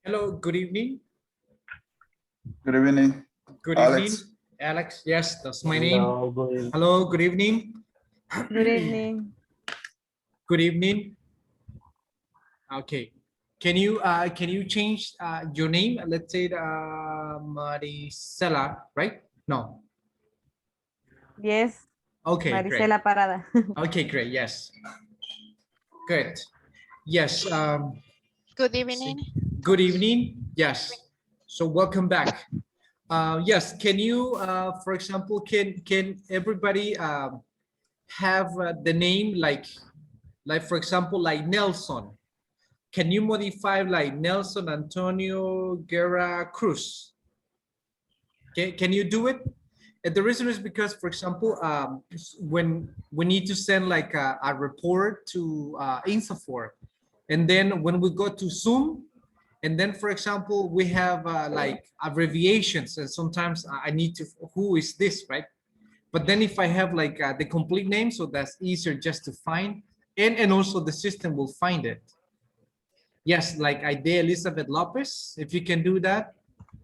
Hello, good evening. Good evening. Good Alex. evening, Alex. Yes, that's my Hello, name. Hello, good evening. Good evening. Good evening. Okay. Can you change your name? Let's say Maricela, right? No. Yes, Okay, great. Maricela Parada. Okay, great. Yes. Good. Yes. Good evening. Good evening. Yes. So welcome back. Yes. Can you, for example, can everybody have the name like for example, like Nelson? Can you modify like Nelson Antonio Guerra Cruz? Can you do it? And the reason is because, for example, when we need to send like a report to INSAFORP, and then when we go to Zoom, and then, for example, we have like abbreviations, and sometimes I need to, who is this, right? But then if I have like the complete name, so that's easier just to find, and also the system will find it. Yes, like Ida Elizabeth Lopez, if you can do that.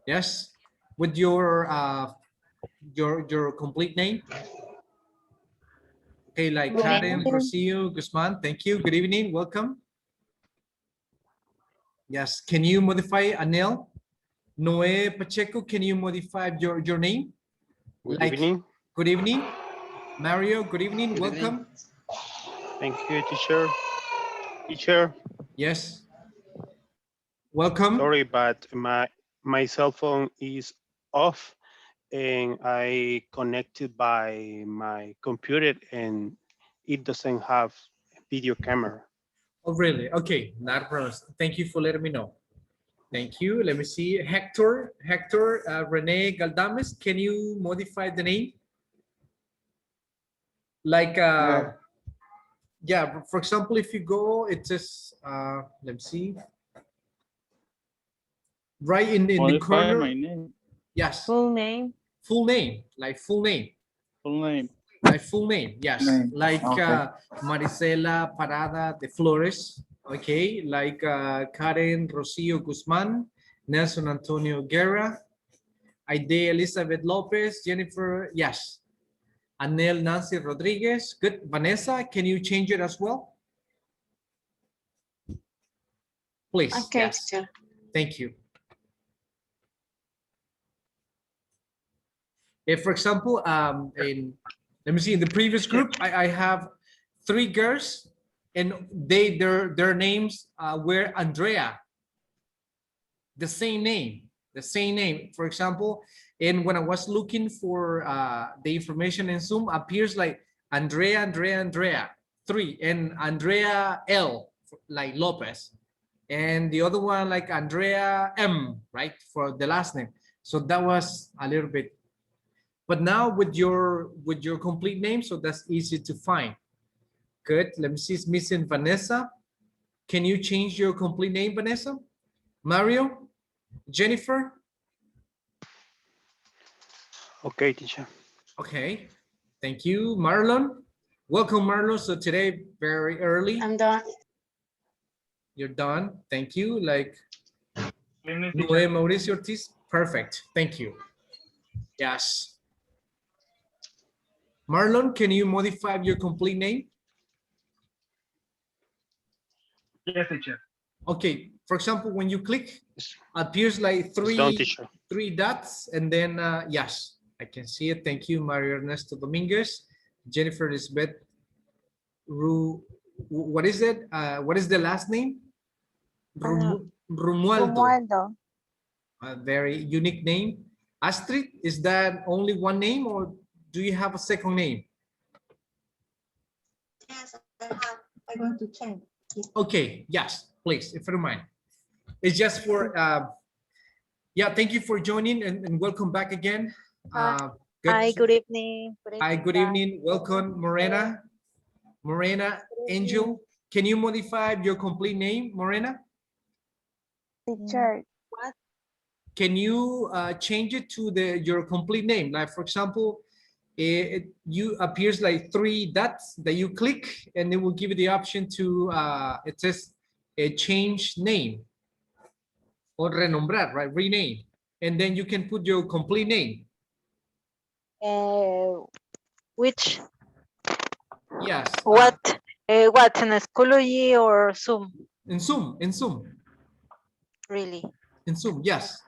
Yes, with your complete name. Okay, like Good Karen evening. Rocio Guzman, thank you. Good evening, welcome. Yes, can you modify Anel? Noe Pacheco, can you modify your name? Good Like, evening. good evening. Mario, good evening, Good welcome. evening. Thank you, teacher. Teacher, Yes. Welcome. sorry, but my cell phone is off and I connected by my computer and it doesn't have video camera. Oh, really? Okay, not a problem. Thank you for letting me know. Thank you. Let me see. Hector Rene Galdames, can you modify the name? Like, yeah, for example, if you go, it says, let me see. Right in the Modify corner. my name. Yes. Full name. Full name, like full name. Full name. My full name, yes. Name, Like okay. Maricela Parada de Flores, okay. Like Karen Rocio Guzman, Nelson Antonio Guerra, Aide Elizabeth Lopez, Jennifer, yes. Anel Nancy Rodriguez, good. Vanessa, can you change it as well? Please, Okay, yes. teacher. Thank you. If, for example, let me see, in the previous group, I have 3 girls, and their names were Andrea. The same name, the same name. For example, and when I was looking for the information in Zoom, appears like Andrea, 3, and Andrea L, like Lopez, and the other one like Andrea M, right, for the last name. So that was a little bit. But now with your complete name, so that's easy to find. Good. Let me see. It's missing Vanessa. Can you change your complete name, Vanessa? Mario? Jennifer? Okay, teacher. Okay. Thank you. Marlon? Welcome, Marlon. So today, very early. I'm done. You're done. Thank you. Like Evening, Noé Mauricio Ortiz. Perfect. Thank you. Yes. Marlon, can you modify your complete name? Yes, teacher. Okay. For example, when you click, appears like It's done, 3 teacher. dots, and then yes, I can see it. Thank you, Mario Ernesto Dominguez, Jennifer Elizabeth what is it? What is the last name? Romualdo. Romualdo. A very unique name. Astrid, is that only one name, or do you have a second name? Yes, I have. I'm going to change. Okay, yes, please, if you don't mind. It's just for, yeah, thank you for joining and welcome back again. Hi, good evening. Hi, good guys. evening. Welcome, Morena. Morena Angel. Can you modify your complete name, Morena? Teacher, what? Can you change it to your complete name? Like, for example, you appears like 3 dots that you click and it will give you the option to, it says change name or renombrar, right? Rename. And then you can put your complete name. Which, Yes. what in Schoology or Zoom? In Zoom, in Zoom, Really? in Zoom, yes.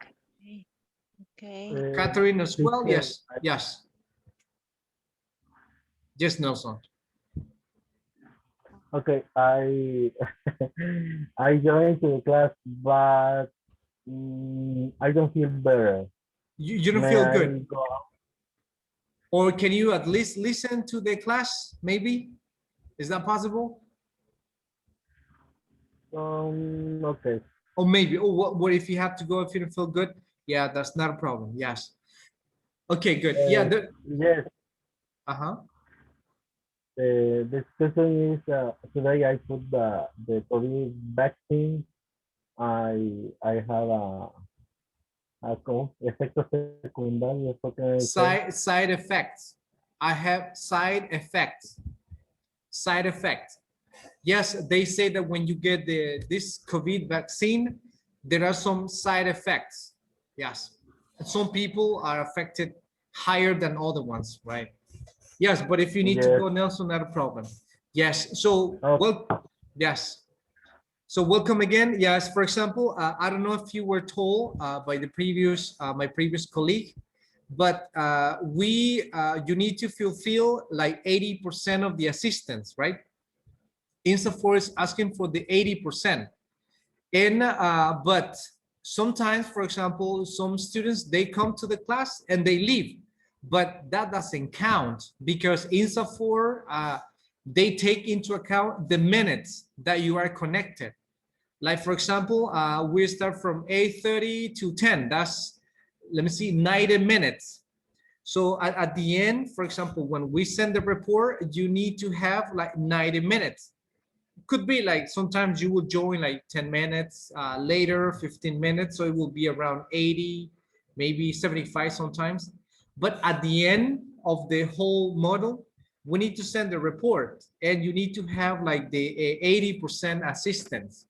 Okay. Catherine as well, teacher, yes, yes. Yes, Nelson. Okay, I I joined to the class, but I don't feel better. You don't May feel I good. go out? Or can you at least listen to the class, maybe? Is that possible? Okay. Or maybe, oh, what if you have to go if you don't feel good? Yeah, that's not a problem, yes. Okay, good, yeah. Yes, Uh-huh. the question is, today I put the COVID vaccine. I have efectos secundarios. What can I say? Side effects. I have side effects. Side effects. Yes, they say that when you get this COVID vaccine, there are some side effects. Yes, some people are affected higher than other ones, right? Yes, but if you need to Yes. go, Nelson, not a problem. Yes, so, Okay. well, yes. So welcome again. Yes, for example, I don't know if you were told by the previous, my previous colleague, but you need to fulfill like 80% of the assistance, right? INSA4 is asking for the 80%. And, but sometimes, for example, some students, they come to the class and they leave, but that doesn't count because INSA4, they take into account the minutes that you are connected. Like, for example, we start from 8:30 to 10. That's, let me see, 90 minutes. So at the end, for example, when we send the report, you need to have like 90 minutes. Could be like sometimes you will join like 10 minutes later, 15 minutes. So it will be around 80, maybe 75 sometimes. But at the end of the whole model, we need to send the report and you need to have like the 80% assistance.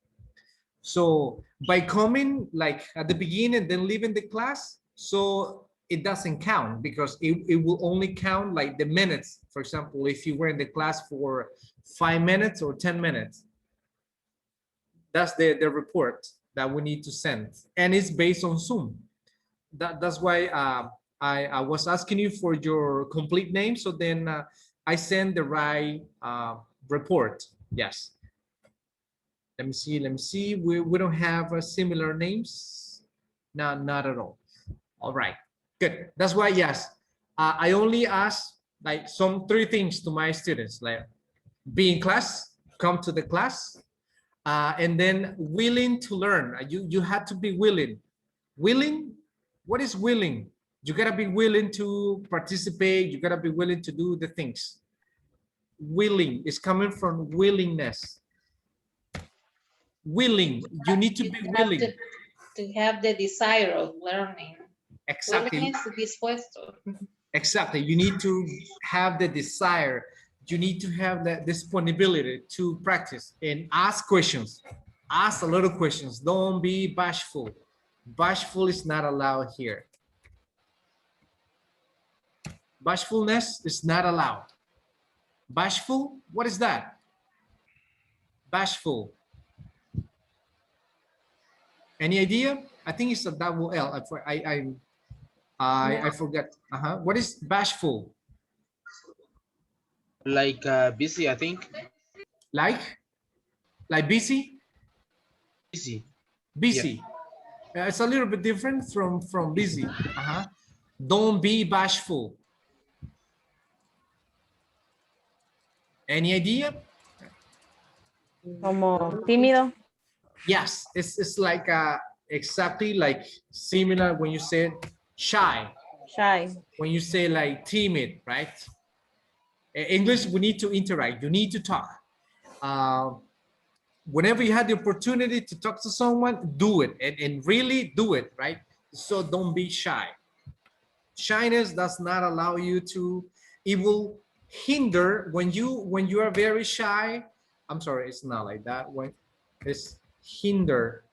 So by coming like at the beginning, then leaving the class, so it doesn't count because it will only count like the minutes. For example, if you were in the class for 5 minutes or 10 minutes, that's the report that we need to send. And it's based on Zoom. That's why I was asking you for your complete name. So then I send the right report. Yes. Let me see. We don't have similar names. No, not at all. All right, good. That's why, yes, I only ask like 3 things to my students, like be in class, come to the class, and then willing to learn. You had to be willing. Willing? What is willing? You gotta be willing to participate. You gotta be willing to do the things. Willing is coming from willingness. Willing, you need to be willing. To have the desire of learning. Exactly. Willingness, dispuesto. Exactly. You need to have the desire. You need to have the disponibility to practice and ask questions. Ask a lot of questions. Don't be bashful. Bashful is not allowed here. Bashfulness is not allowed. Bashful, what is that? Bashful. Any idea? I think it's a double L. I forgot. What is bashful? Like busy, I think. Like busy? Busy. Busy. Yeah. It's a little bit different from busy. Don't be bashful. Any idea? Como tímido. Yes, it's like exactly like similar when you say shy, Shy. when you say like timid, right? English, we need to interact. You need to talk. Whenever you have the opportunity to talk to someone, do it and really do it, right? So don't be shy. Shyness does not allow you to, it will hinder when you are very shy. I'm sorry, it's not like that. When it's hinder,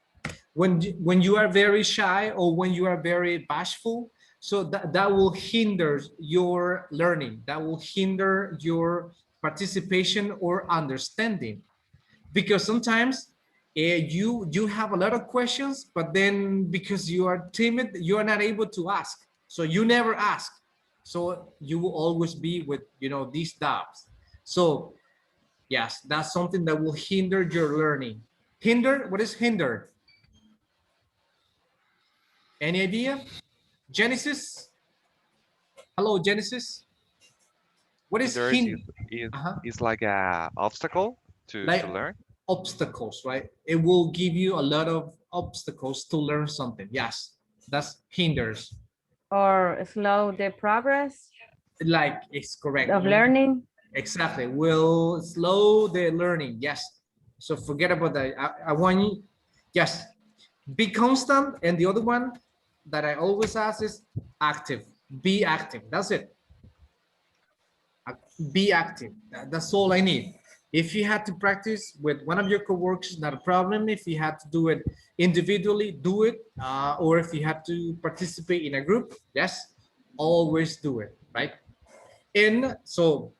when you are very shy or when you are very bashful, so that will hinder your learning, that will hinder your participation or understanding, because sometimes you have a lot of questions, but then because you are timid, you are not able to ask, so you never ask, so you will always be with these doubts. So yes, that's something that will hinder your learning. Hinder, what is hinder? Any idea? Genesis? Hello, Genesis. What is Hinders hinder? is like a obstacle to Like learn. obstacles, right? It will give you a lot of obstacles to learn something. Yes, that's hinders. Or slow the progress Like, it's correct. of learning. Exactly. Will slow the learning. Yes. So forget about that. I want you, yes, be constant. And the other one that I always ask is active. Be active. That's it. Be active. That's all I need. If you had to practice with one of your coworkers, not a problem. If you had to do it individually, do it. Or if you had to participate in a group, yes, always do it, right? And so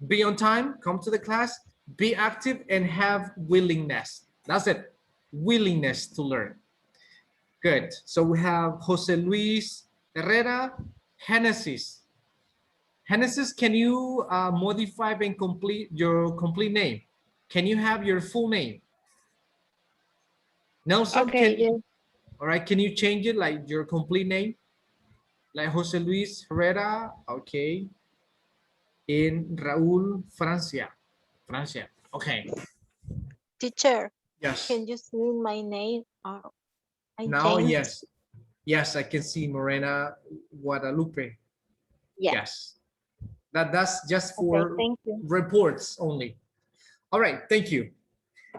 be on time, come to the class, be active, and have willingness. That's it. Willingness to learn. Good. So we have Jose Luis Herrera, Genesis. Genesis, can you modify and complete your complete name? Can you have your full name? Nelson, Okay, yes. all right, can you change it like your complete name? Like Jose Luis Herrera, okay. In Raúl Francia. Francia, okay. Teacher, Yes. can you see my name? I Now, changed. yes. Yes, I can see Morena Guadalupe. Yeah. Yes. That's just for Okay, thank you. reports only. All right, thank you.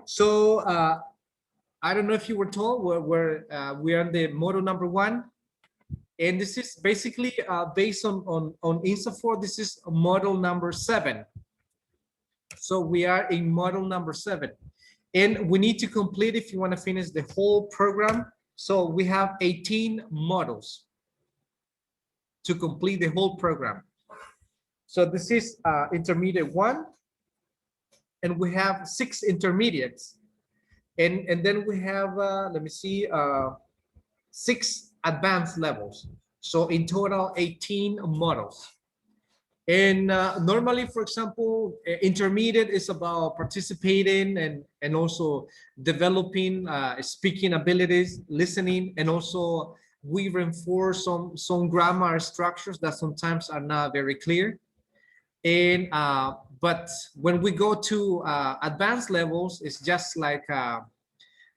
So I don't know if you were told we are on the model number 1, and this is basically based on INSA4. This is model number 7. So we are in model number 7, and we need to complete, if you want to finish the whole program. So we have 18 models to complete the whole program. So this is intermediate 1, and we have 6 intermediates. And then we have, let me see, 6 advanced levels. So in total, 18 models. And normally, for example, intermediate is about participating and also developing speaking abilities, listening, and also we reinforce some grammar structures that sometimes are not very clear. And but when we go to advanced levels, it's just like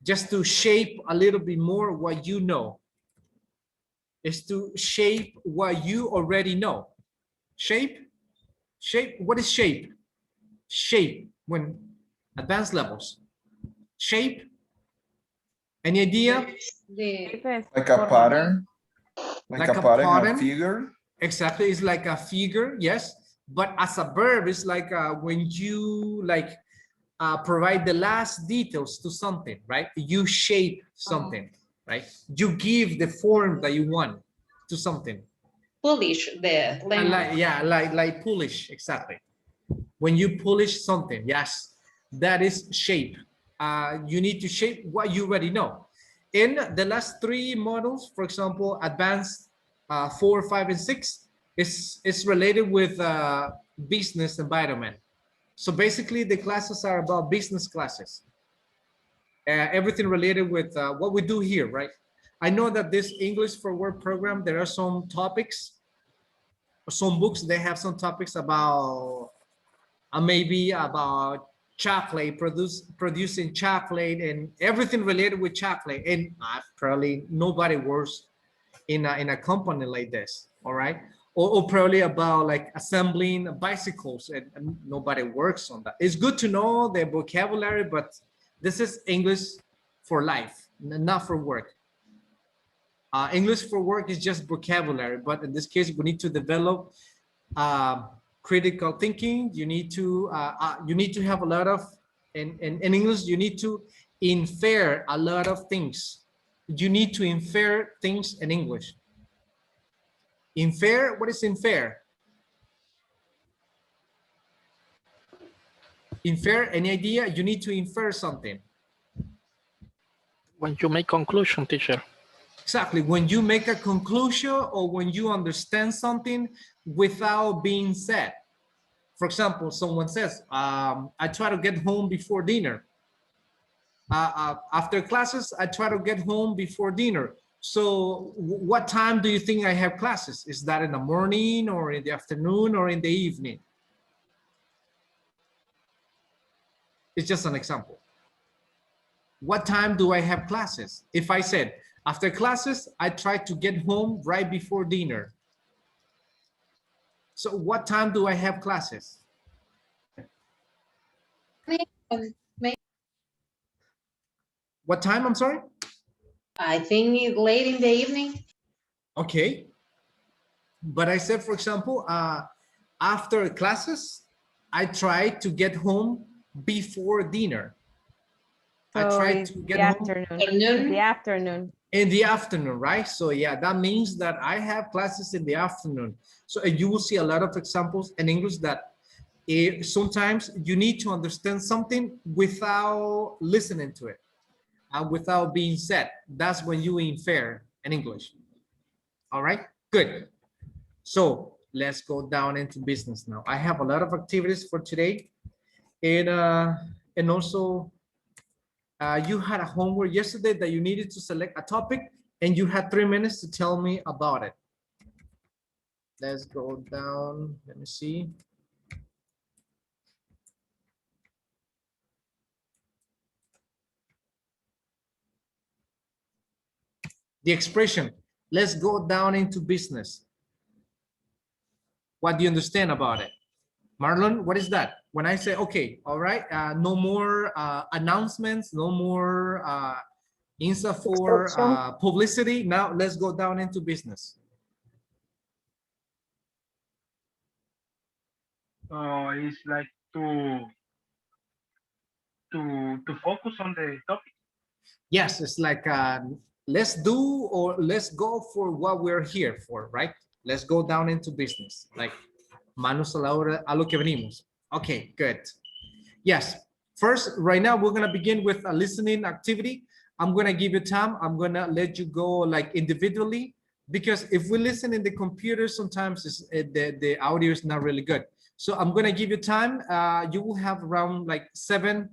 just to shape a little bit more what you know. Is to shape what you already know. Shape. What is shape? Shape when advanced levels. Shape. Any idea? Like a pattern. Like a pattern, a figure. Exactly, it's like a figure, yes. But as a verb, it's like when you like provide the last details to something, right? You shape something, right? You give the form that you want to something. Polish the language. Like polish, exactly. When you polish something, yes, that is shape. You need to shape what you already know. In the last 3 models, for example, advanced 4, 5, and 6 is related with business environment. So basically, the classes are about business classes. Everything related with what we do here, right? I know that this English for Work program, there are some topics, some books, they have some topics about maybe about chocolate, producing chocolate and everything related with chocolate. And probably nobody works in a company like this, all right? Or probably about like assembling bicycles, and nobody works on that. It's good to know the vocabulary, but this is English for life, not for work. English for work is just vocabulary, but in this case, we need to develop critical thinking. You need to have a lot of, in English, you need to infer a lot of things. You need to infer things in English. Infer, what is infer? Infer, any idea? You need to infer something. When you make conclusion, teacher. Exactly, when you make a conclusion or when you understand something without being said. For example, someone says, I try to get home before dinner. After classes, I try to get home before dinner. So what time do you think I have classes? Is that in the morning or in the afternoon or in the evening? It's just an example. What time do I have classes? If I said, after classes, I try to get home right before dinner. So what time do I have classes? What time, I'm sorry? I think late in the evening. Okay. But I said, for example, after classes, I try to get home before dinner. So I try to get home in the afternoon. In the afternoon, right? So yeah, that means that I have classes in the afternoon. So you will see a lot of examples in English that sometimes you need to understand something without listening to it, without being said. That's when you infer in English. All right, good. So let's go down into business now. I have a lot of activities for today, and also you had a homework yesterday that you needed to select a topic, and you had 3 minutes to tell me about it. Let's go down. Let me see. The expression, let's go down into business. What do you understand about it? Marlon, what is that? When I say, okay, all right, no more announcements, no more Insta for publicity. Now let's go down into business. It's like to focus on the topic. Yes, it's like let's do or let's go for what we're here for, right? Let's go down into business, like manos a la obra, a lo que venimos. Okay, good. Yes, first, right now we're gonna begin with a listening activity. I'm gonna give you time. I'm gonna let you go like individually, because if we listen in the computer, sometimes the audio is not really good. So I'm gonna give you time. You will have around like 7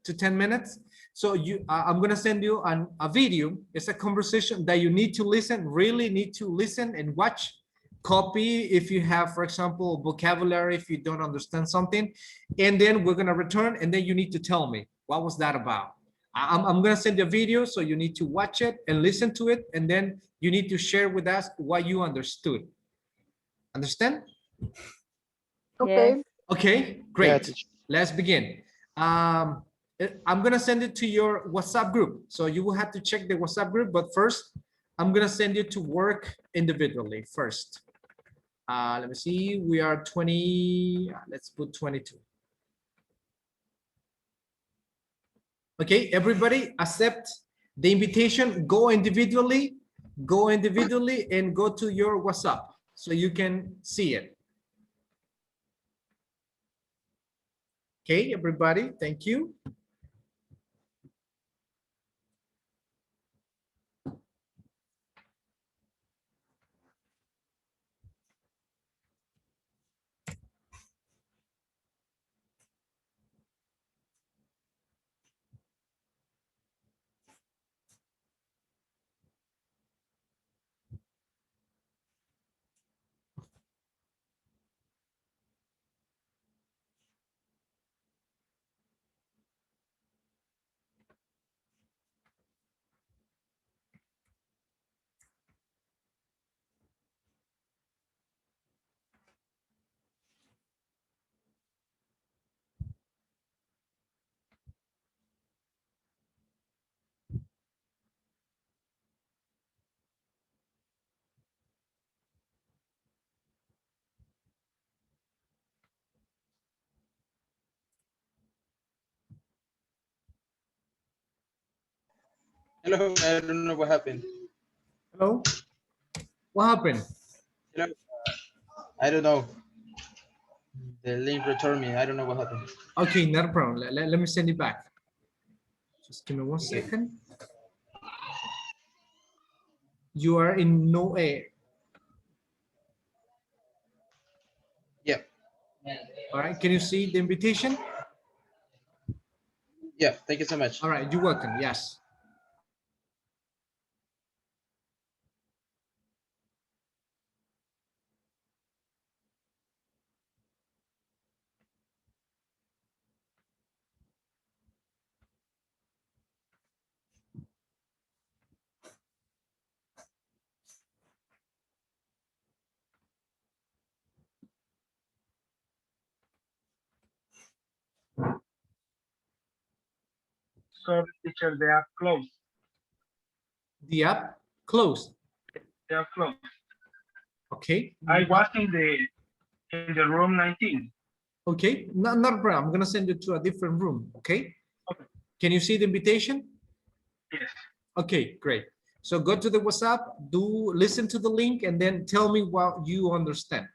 to 10 minutes. So I'm gonna send you a video. It's a conversation that you need to listen, really need to listen and watch. Copy if you have, for example, vocabulary, if you don't understand something, and then we're gonna return, and then you need to tell me, what was that about? I'm gonna send you a video, so you need to watch it and listen to it, and then you need to share with us what you understood. Understand? Okay. Okay, great. Yeah, let's begin. I'm gonna send it to your WhatsApp group, so you will have to check the WhatsApp group, but first I'm gonna send you to work individually first. Let me see, we are 20, let's put 22. Okay, everybody accept the invitation, go individually and go to your WhatsApp so you can see it. Okay, everybody, thank you. Hello, I don't know what happened. Hello? What happened? Hello. I don't know. The link returned me. I don't know what happened. Okay, not a problem. Let me send it back. Just give me one Okay. second. You are in no air. Yeah. All right, can you see the invitation? Yeah, thank you so much. All right, you're welcome, yes. Sorry, teacher, they are closed. The app closed. They are closed. Okay. I was in the room 19. Okay, not a problem. I'm gonna send you to a different room, okay? Okay. Can you see the invitation? Yes. Okay, great. So go to the WhatsApp, listen to the link, and then tell me what you understand.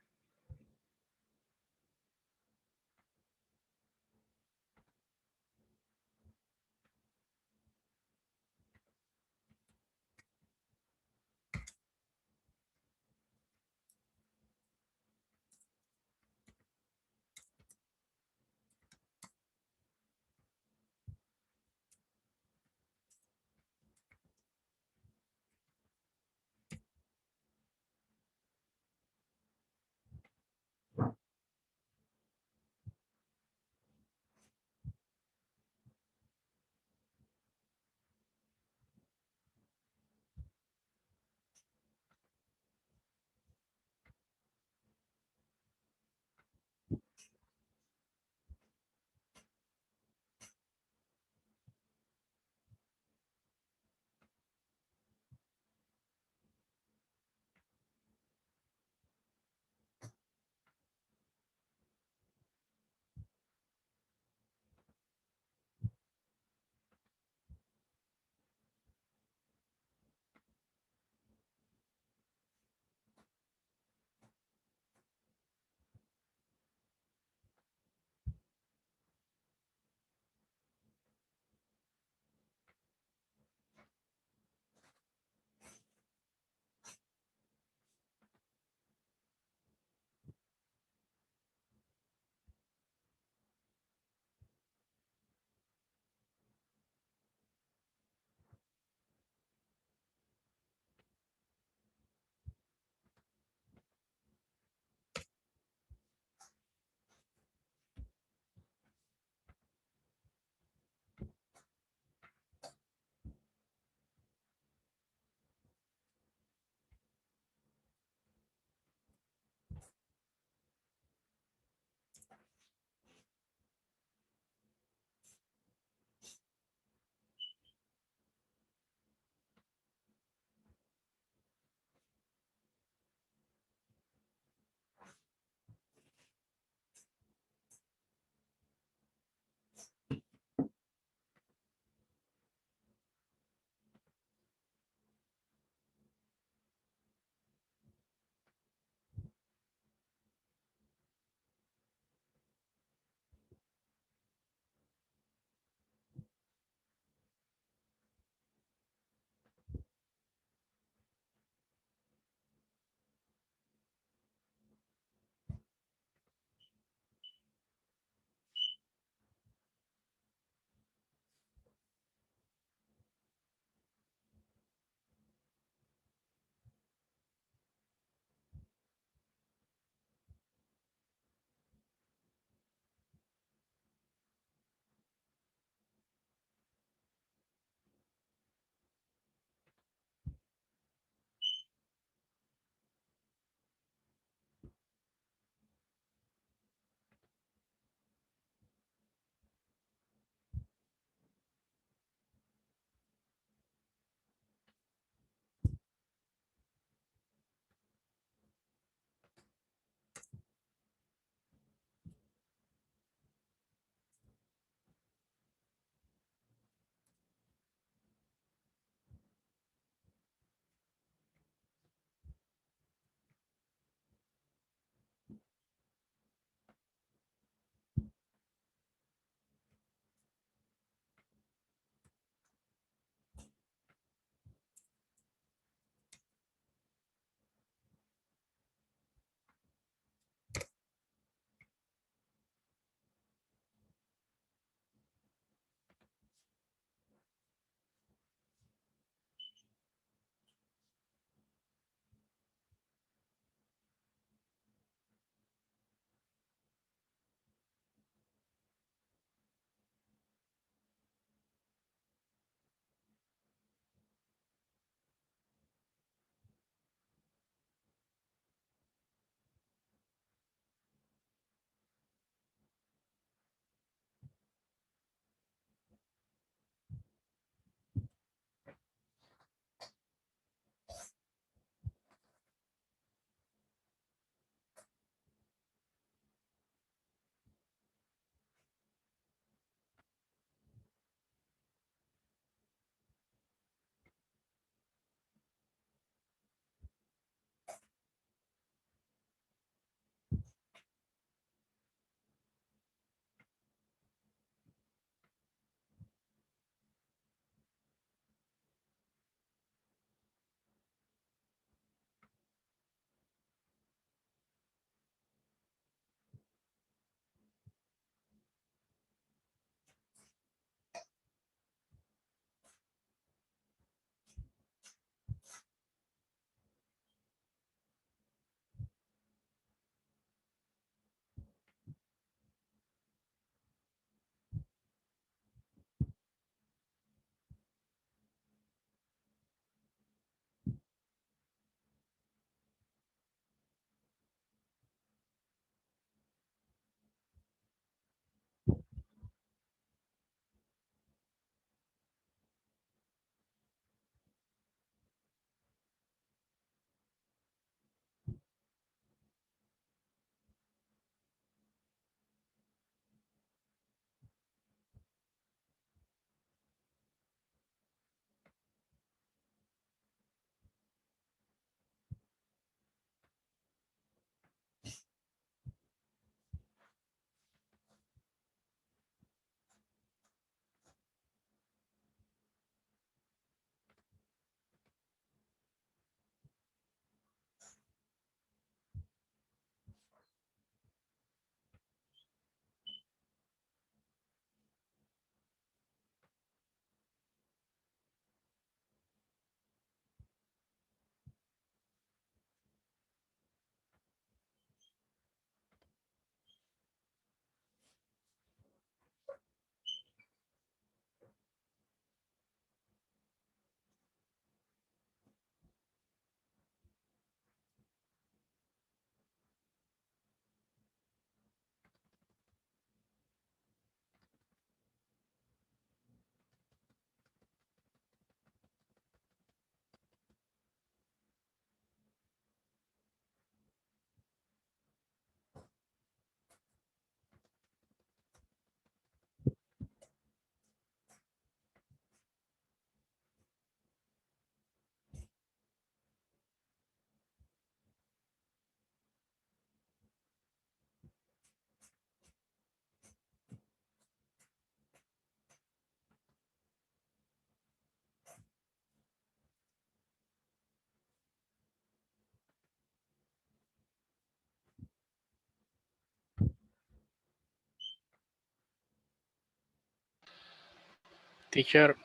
Teacher,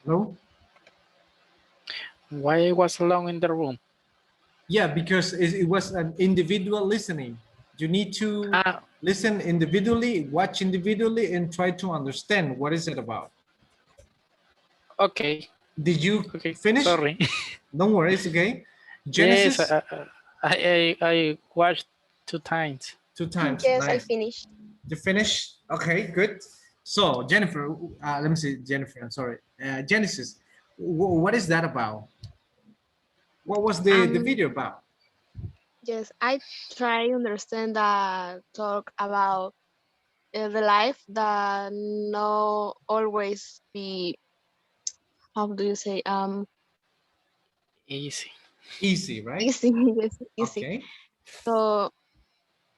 No? why I was alone in the room? Yeah, because it was an individual listening. You need to listen individually, watch individually, and try to understand what is it about. Okay. Did you Okay, finish? sorry. Don't worry, it's okay. Yes, Genesis? I watched 2 times. 2 times, Yes, I nice. finished. You finished? Okay, good. So Jennifer, let me see, Jennifer, I'm sorry. Genesis, what is that about? What was the video about? Yes, I try to understand that talk about the life that no always be, how do you say, Easy. Easy, right? easy. Yes, easy. Okay. So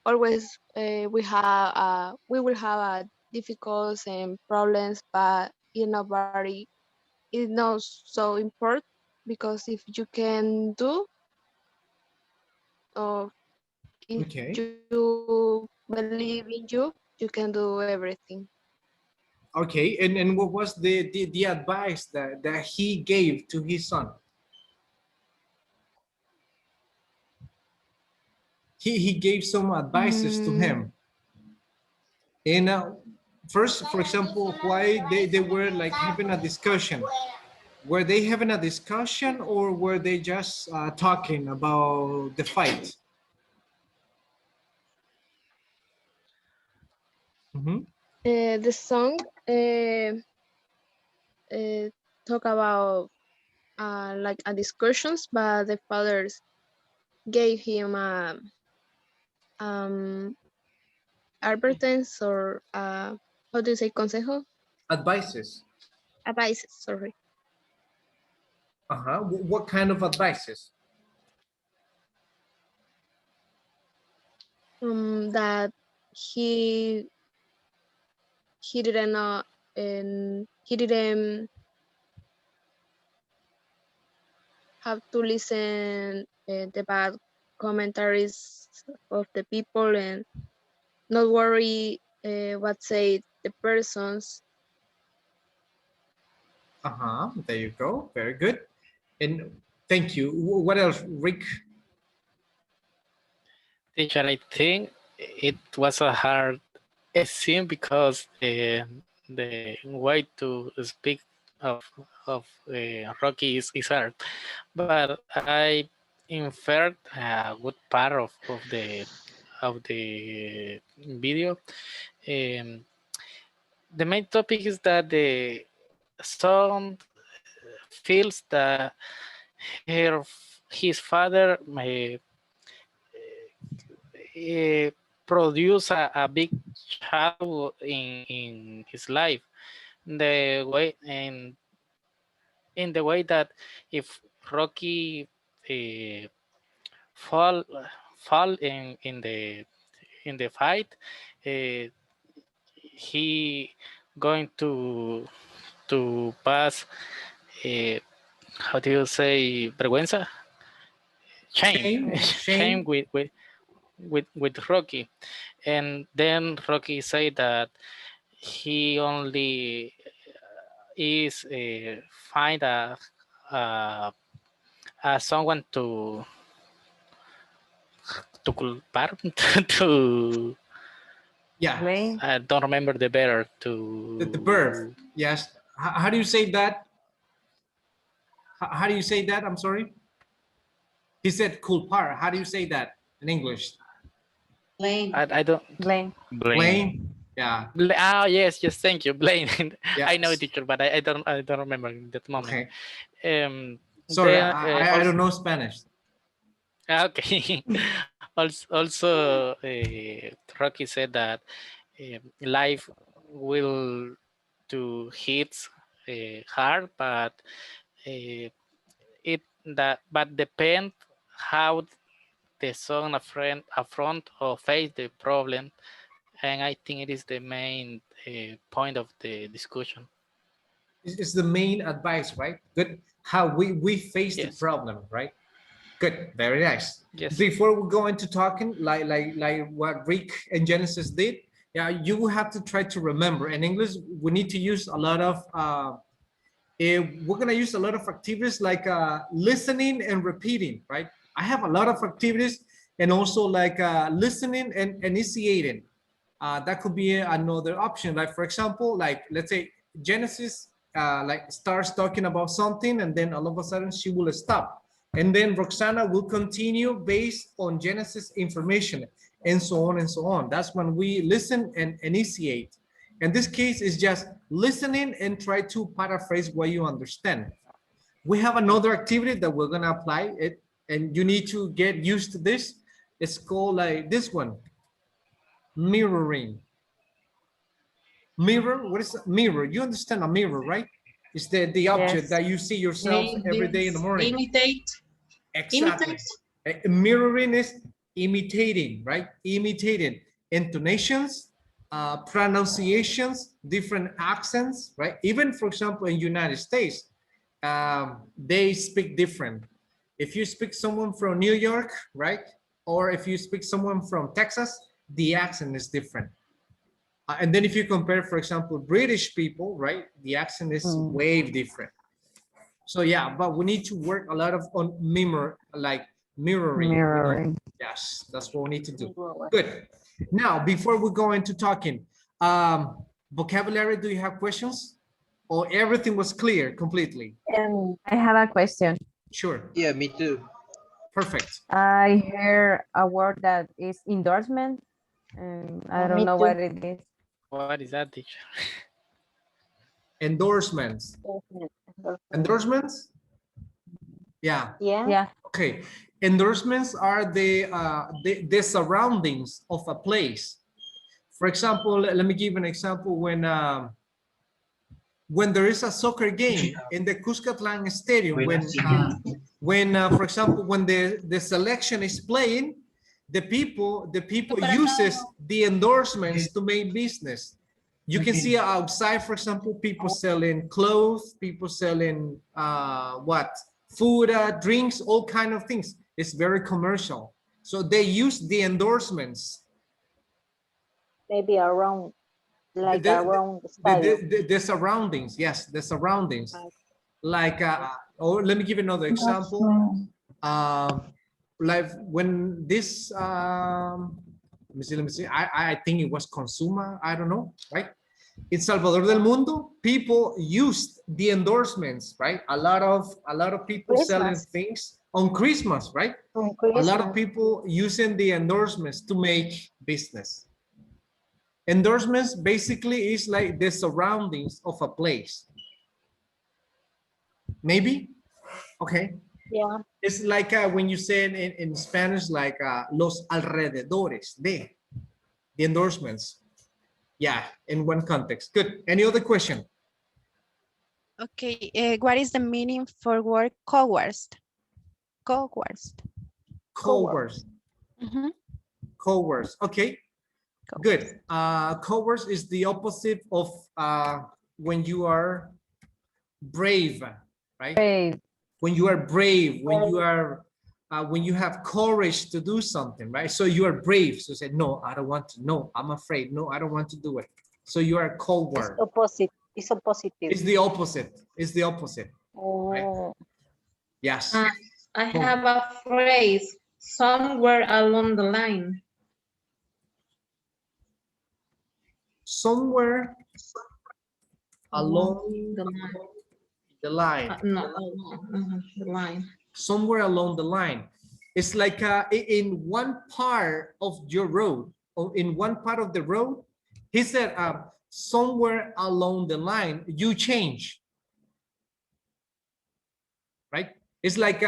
always we will have difficult and problems, but it's not so important, because if you can do, or if Okay. you believe in you, you can do everything. Okay, and what was the advice that he gave to his son? He gave some advices to him. And first, for example, why they were like having a discussion. Were they having a discussion, or were they just talking about the fight? The song talk about like a discussions, but the fathers gave him a advertence, or how do you say, consejo? Advices. Advices, sorry. What kind of advices? That he didn't know, and he didn't have to listen the bad commentaries of the people, and not worry what say the persons. There you go. Very good. And thank you. What else, Rick? Teacher, I think it was a hard scene because the way to speak of Rocky is hard, but I inferred a good part of the video. The main topic is that the son feels that his father may produce a big shadow in his life. The way and in the way that if Rocky fall in the fight, he going to pass. How do you say vergüenza? Shame. Shame with Rocky, and then Rocky say that he only is find a someone to culpar to yeah. I don't remember the better to The birth. Yes. How do you say that? How do you say that? I'm sorry. He said culpar. How do you say that in English? Blame. I don't Blame. Blame. Yeah. Oh yes, thank you, blame. Yes. I know, teacher, but I don't remember in that moment. Okay. Sorry, I don't know Spanish. Okay. Also, Rocky said that life will to hit hard, but but depend how the son affront or face the problem, and I think it is the main point of the discussion. It's the main advice, right? Good. How we face the Yes. problem, right? Good. Very nice. Yes. Before we go into talking, like what Rick and Genesis did, Yeah, you will have to try to remember. In English, we need to use a lot of, we're gonna use a lot of activities like listening and repeating, right? I have a lot of activities and also like listening and initiating. That could be another option. Like for example, like let's say Genesis like starts talking about something and then all of a sudden she will stop. And then Roxana will continue based on Genesis information and so on and so on. That's when we listen and initiate. In this case, it's just listening and try to paraphrase what you understand. We have another activity that we're gonna apply it, and you need to get used to this. It's called like this one, mirroring. Mirror, what is a mirror? You understand a mirror, right? It's the object that you see yourself every day in the morning. Imitate. Exactly. Mirroring is imitating, right? Imitating intonations, pronunciations, different accents, right? Even for example, in United States, they speak different. If you speak someone from New York, right? Or if you speak someone from Texas, the accent is different. And then if you compare, for example, British people, right? The accent is way different. So yeah, but we need to work a lot of on mirroring. Mirroring. Yes, that's what we need to do. Good. Now, before we go into talking, vocabulary, do you have questions? Or everything was clear completely? I have a question. Sure. Yeah, me too. Perfect. I heard a word that is endorsement, and I don't know what it is. What is that, teacher? Endorsements. Endorsements? Yeah. Yeah. Okay. Endorsements are the surroundings of a place. For example, let me give an example. When there is a soccer game in the Cuscatlán Stadium, for example, when the selection is playing, the people uses the endorsements to make business. You can see outside, for example, people selling clothes, people selling food, drinks, all kind of things. It's very commercial. So they use the endorsements. Maybe around, like around the style. The surroundings, yes, the surroundings. Like, or let me give you another example. Like when this, let me see, I think it was Consuma, I don't know, right? In Salvador del Mundo, people used the endorsements, right? A lot of people selling things on Christmas, right? On Christmas. A lot of people using the endorsements to make business. Endorsements basically is like the surroundings of a place. Maybe? Okay. Yeah. It's like when you say in Spanish, like los alrededores de, the endorsements. Yeah, in one context. Good. Any other question? Okay, what is the meaning for word coerced? Coerced. Coerced. Coerced. Okay. Good. Coerced is the opposite of when you are brave, right? Brave. When you are brave, when you are when you have courage to do something, right? So you are brave. So say, no, I don't want to. No, I'm afraid. No, I don't want to do it. So you are coward. It's opposite. It's opposite. It's the opposite. It's the opposite. Right? Yes. I have a phrase, somewhere along the line. Somewhere along the line. No, the line. Somewhere along the line. It's like in one part of your road, or in one part of the road, he said, somewhere along the line, you change. Right? It's like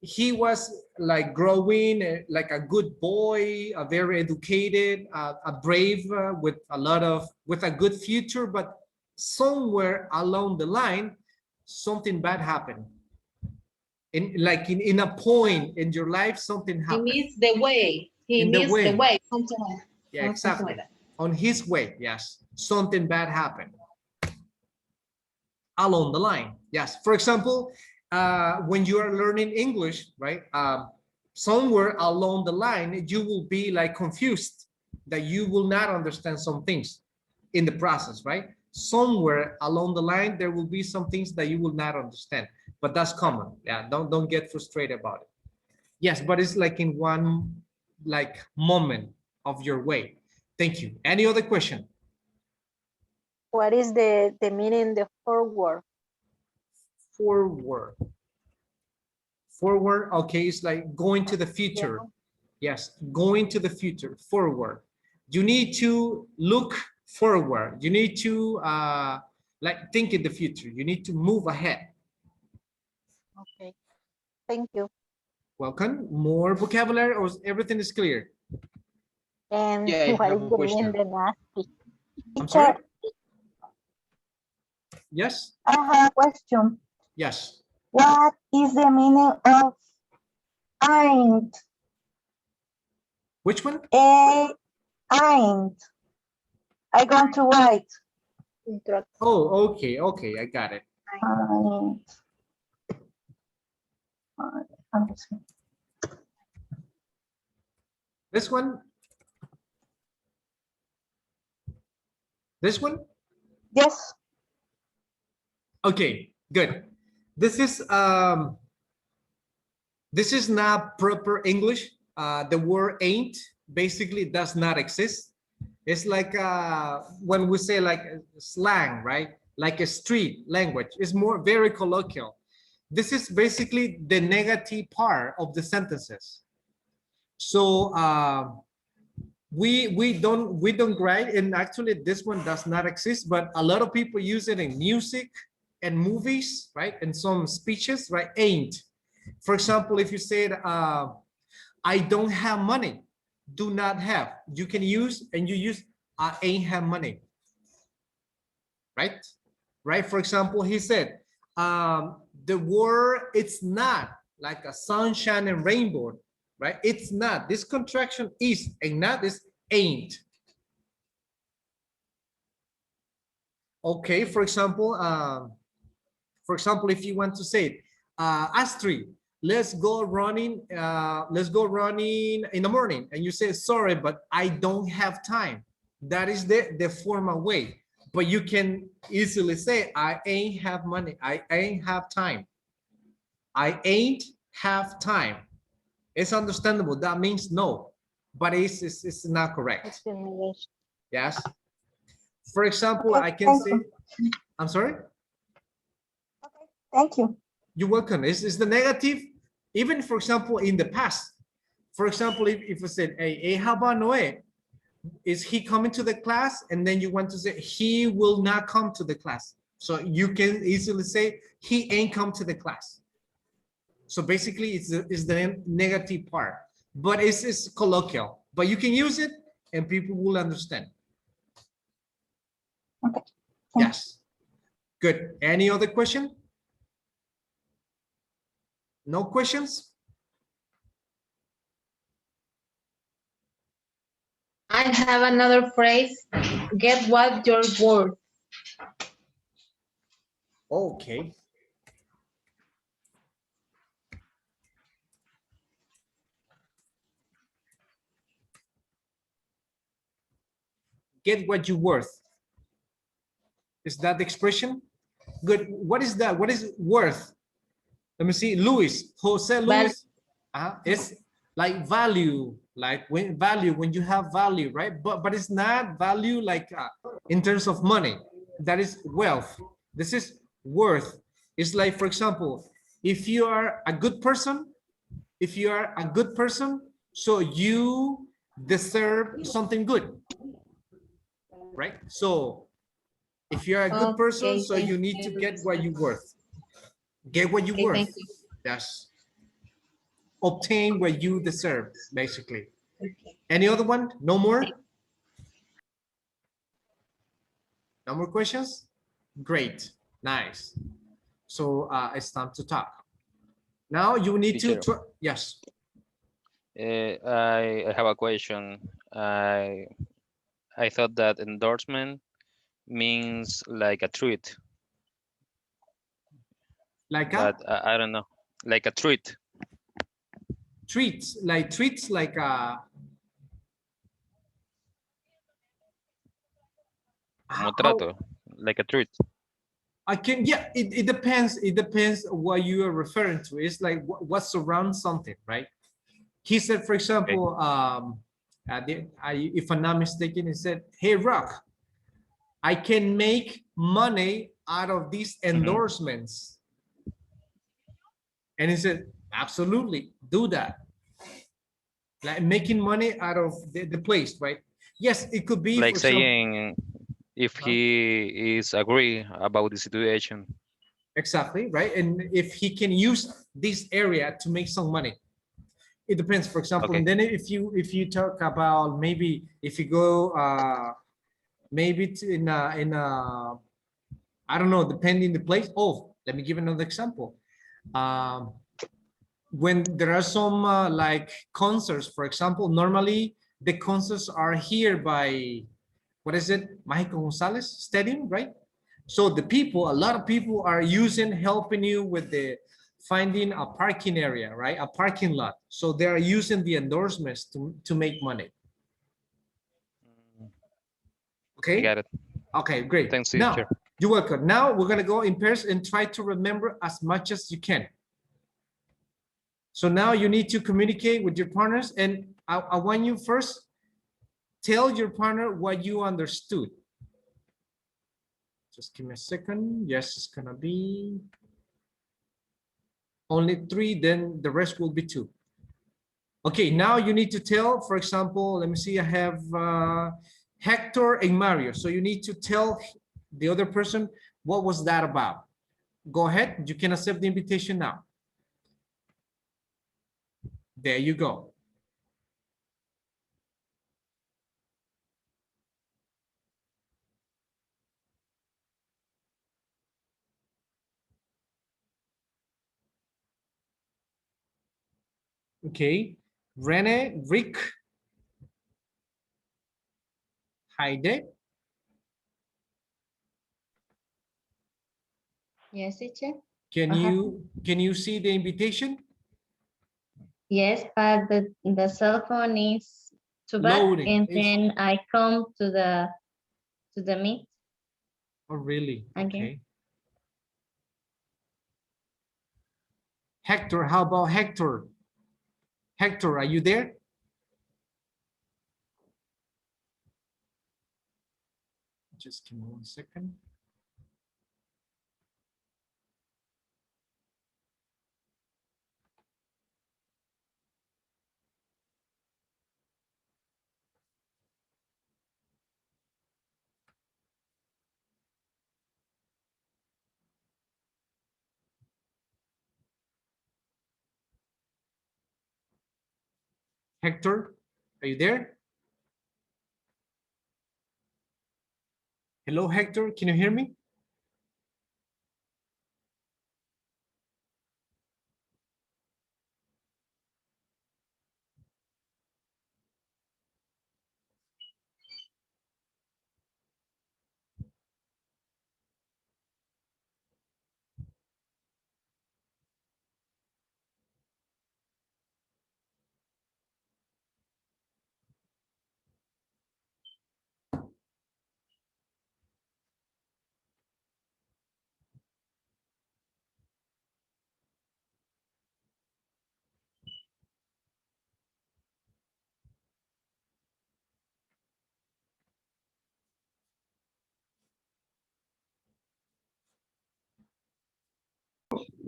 he was like growing like a good boy, a very educated, a brave, with a good future, but somewhere along the line, something bad happened. In a point in your life, something happened. He missed the way. He missed the way. Something like that. Yeah, exactly. Like that. On his way, yes. Something bad happened. Along the line, yes. For example, when you are learning English, right? Somewhere along the line, you will be like confused. that you will not understand some things in the process, right? Somewhere along the line, there will be some things that you will not understand, but that's common. Yeah, don't get frustrated about it. Yes, but it's like in one like moment of your way. Thank you. Any other question? What is the meaning the forward? Forward. Forward, okay, it's like going to the future. Yes, going to the future, forward. You need to look forward. You need to like think in the future. You need to move ahead. Okay, thank you. Welcome. More vocabulary or everything is clear? And Yeah, I what have is a the question. meaning the nasty? I'm sorry? Yes? I have a question. Yes. What is the meaning of ain't? Which one? Ain't. I going to write. Oh, okay, okay, I got it. This one? This one? Yes. Okay, good. This is not proper English. The word ain't basically does not exist. It's like when we say like slang, right? Like a street language. It's more very colloquial. This is basically the negative part of the sentences. So we don't write, and actually this one does not exist, but a lot of people use it in music and movies, right? And some speeches, right? Ain't. For example, if you said, I don't have money, do not have, you can use, and you use, I ain't have money, right? Right? For example, he said, the word it's not like a sunshine and rainbow, right? It's not. This contraction is, and not is ain't. Okay, for example, if you want to say, Astrid, let's go running in the morning, and you say, sorry, but I don't have time. That is the formal way. But you can easily say, I ain't have money. I ain't have time. I ain't have time. It's understandable. That means no, but it's not correct. Yes. For example, I can say, I'm sorry? Thank you. You're welcome. It's the negative, even for example, in the past. For example, if I said, hey, how about Noé? Is he coming to the class? And then you want to say, he will not come to the class. So you can easily say, he ain't come to the class. So basically, it's the negative part, but it's colloquial. But you can use it, and people will understand. Okay. Yes. Good. Any other question? No questions? I have another phrase. Get what you're worth. Okay. Get what you're worth. Is that the expression? Good. What is that? What is worth? Let me see. Luis, Jose Luis. It's like value, like when you have value, right? But it's not value like in terms of money. That is wealth. This is worth. It's like, for example, if you are a good person, so you deserve something good, right? So if you're a good person, so you need to get what you're worth. Get what you're worth. Yes. Obtain what you deserve, basically. Any other one? No more? No more questions? Great. Nice. So it's time to talk. Now you need to try. Yes. I have a question. I thought that endorsement means like a treat. Like but I don't know. Like a treat. Treats like Como trato, like a treat. I can, yeah, it depends. It depends what you are referring to. It's like what surrounds something, right? He said, for example, if I'm not mistaken, he said, hey, Rock, I can make money out of these endorsements. And he said, absolutely, do that. Like making money out of the place, right? Yes, it could be Like for saying if he is agree about the situation. Exactly, right? And if he can use this area to make some money. It depends, for example, and then if you talk about maybe if you go maybe in a I don't know, depending the place. Oh, let me give another example. When there are some like concerts, for example, normally the concerts are here by, what is it, Mágico González Stadium, right? So the people, a lot of people are helping you with the finding a parking area, right? A parking lot. So they are using the endorsements to make money. Okay. I got it. Okay, great. Thanks, now, teacher. You're welcome. Now we're gonna go in pairs and try to remember as much as you can. So now you need to communicate with your partners, and I want you first tell your partner what you understood. Just give me a second. Yes, it's gonna be only 3, then the rest will be 2. Okay, now you need to tell, for example, let me see, I have Hector and Mario. So you need to tell the other person what was that about. Go ahead, you can accept the invitation now. There you go. Okay, Rene, Rick, Heide. Yes, teacher. Can you see the invitation? Yes, but the cell phone is too bad, Loading. and then I come to the meet. Oh, really? Again. Okay. Hector, how about Hector? Hector, are you there? Just give me 1 second. Hector, are you there? Hello, Hector, can you hear me?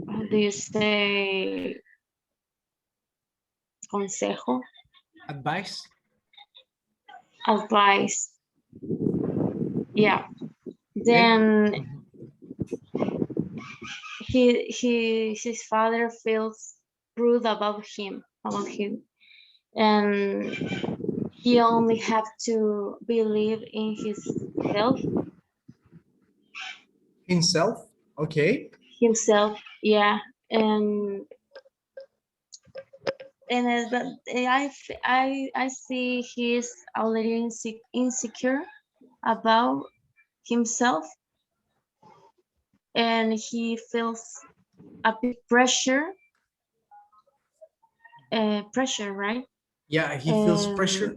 How do you say consejo? Advice? Advice. Yeah. Then his father feels rude about him, and he only have to believe in Himself? Okay. himself, yeah. And but I see he's already insecure about himself, and he feels a big pressure, right? Yeah, he feels pressure.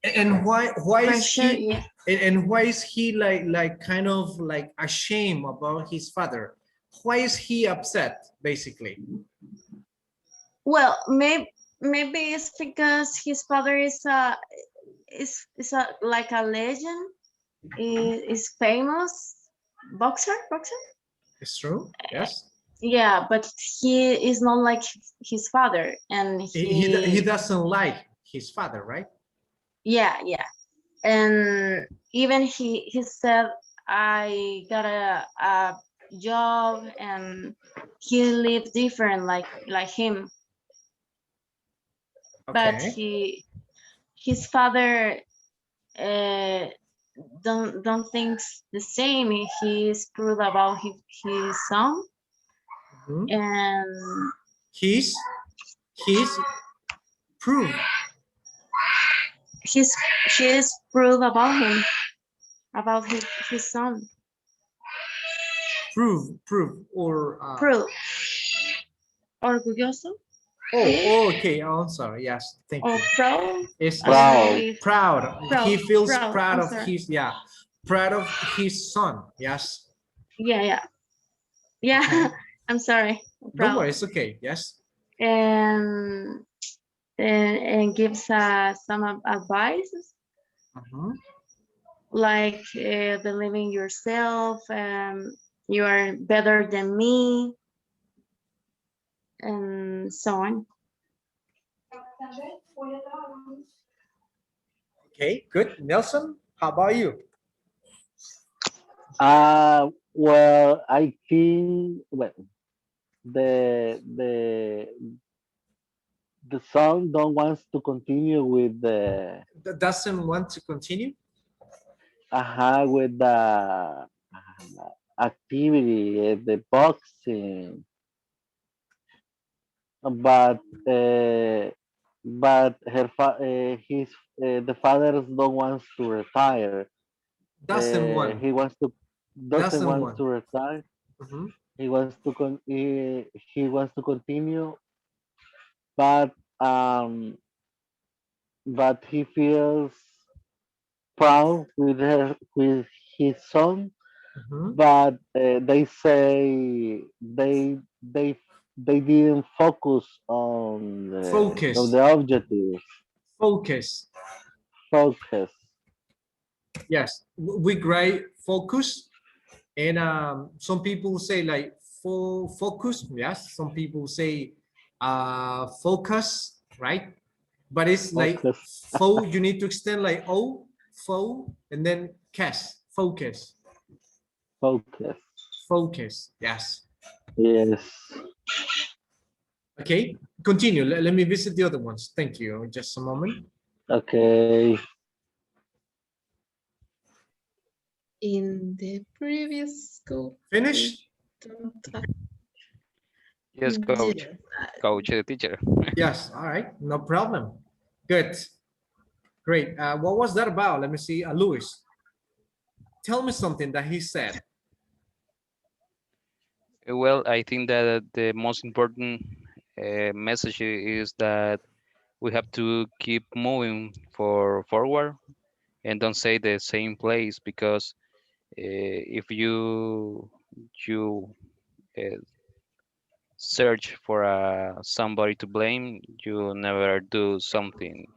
And why is Pressure, he yeah. and why is he like kind of like ashamed about his father? Why is he upset basically? Well, maybe it's because his father is a like a legend. Is famous boxer. It's true. Yes. Yeah, but he is not like his father, and He doesn't like his father, right? yeah, and even he said I got a job and he lived different like him, but Okay. his father uh, don't think the same. He's proud about his son. Mhm. And He's proved. She's proud about him, about his son. Prove or Proud. Orgulloso. oh, okay. Oh, I'm sorry. Yes, thank Or you. proud. It's I don't know if proud. He feels proud I'm of sorry. his proud of his son. Yes. Yeah. Okay. I'm sorry. Don't Proud. worry. It's okay. Yes. And gives some advice like believe in yourself. You are better than me, and so on. Okay. Good. Nelson, how about you? Well, I think well the the song don't wants to continue with the Doesn't want to continue. with the activity, the boxing, but his the fathers don't want to retire. Doesn't want. He wants to doesn't Doesn't want want. to retire. Mhm. He wants to he wants to continue, but he feels proud with his son. Mhm. But they say they didn't focus on Focus. the objectives. Focus. Focus. Yes. We grade focus, and some people say like focus. Yes. Some people say focus, right? But it's like Focus. you need to extend like and then focus. Focus. Focus. Yes. Yes. Okay. Continue. Let me visit the other ones. Thank you. Just a moment. Okay. In the previous school. Finish? Yes, coach. Coach, the teacher. Yes. All right. No problem. Good. Great. What was that about? Let me see. Luis, tell me something that he said. Well, I think that the most important message is that we have to keep moving forward and don't say the same place, because if you uh, search for somebody to blame, you never do something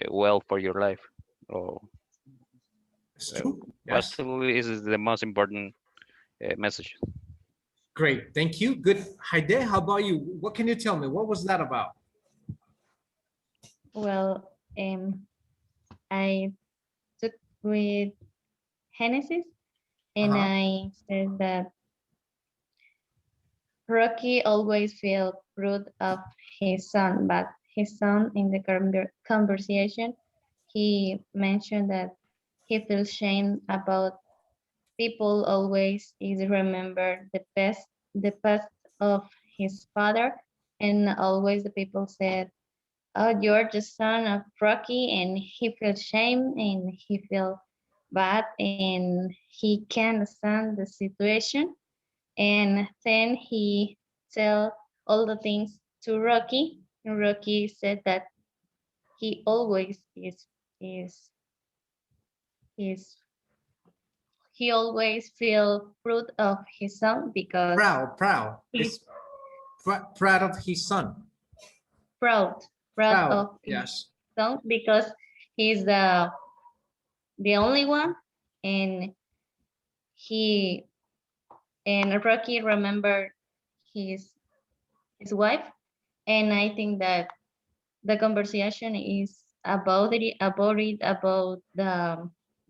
well for your life. Or It's true. Yes. absolutely, this is the most important message. Great. Thank you. Good. Haide, how about you? What can you tell me? What was that about? Well, I took with Genesis, and I said that Rocky always felt proud of his son, but his son in the conversation, he mentioned that he feels shame about people always is remember the past of his father, and always the people said, "Oh, you're the son of Rocky," and he feels shame and he feels bad and he can't stand the situation. And then he tell all the things to Rocky. And Rocky said that he always is is is he always feel proud of his son because Proud. he's It's proud of his son. proud of his Yes. son because he's the only one, and he and Rocky remembered his wife, and I think that the conversation is about the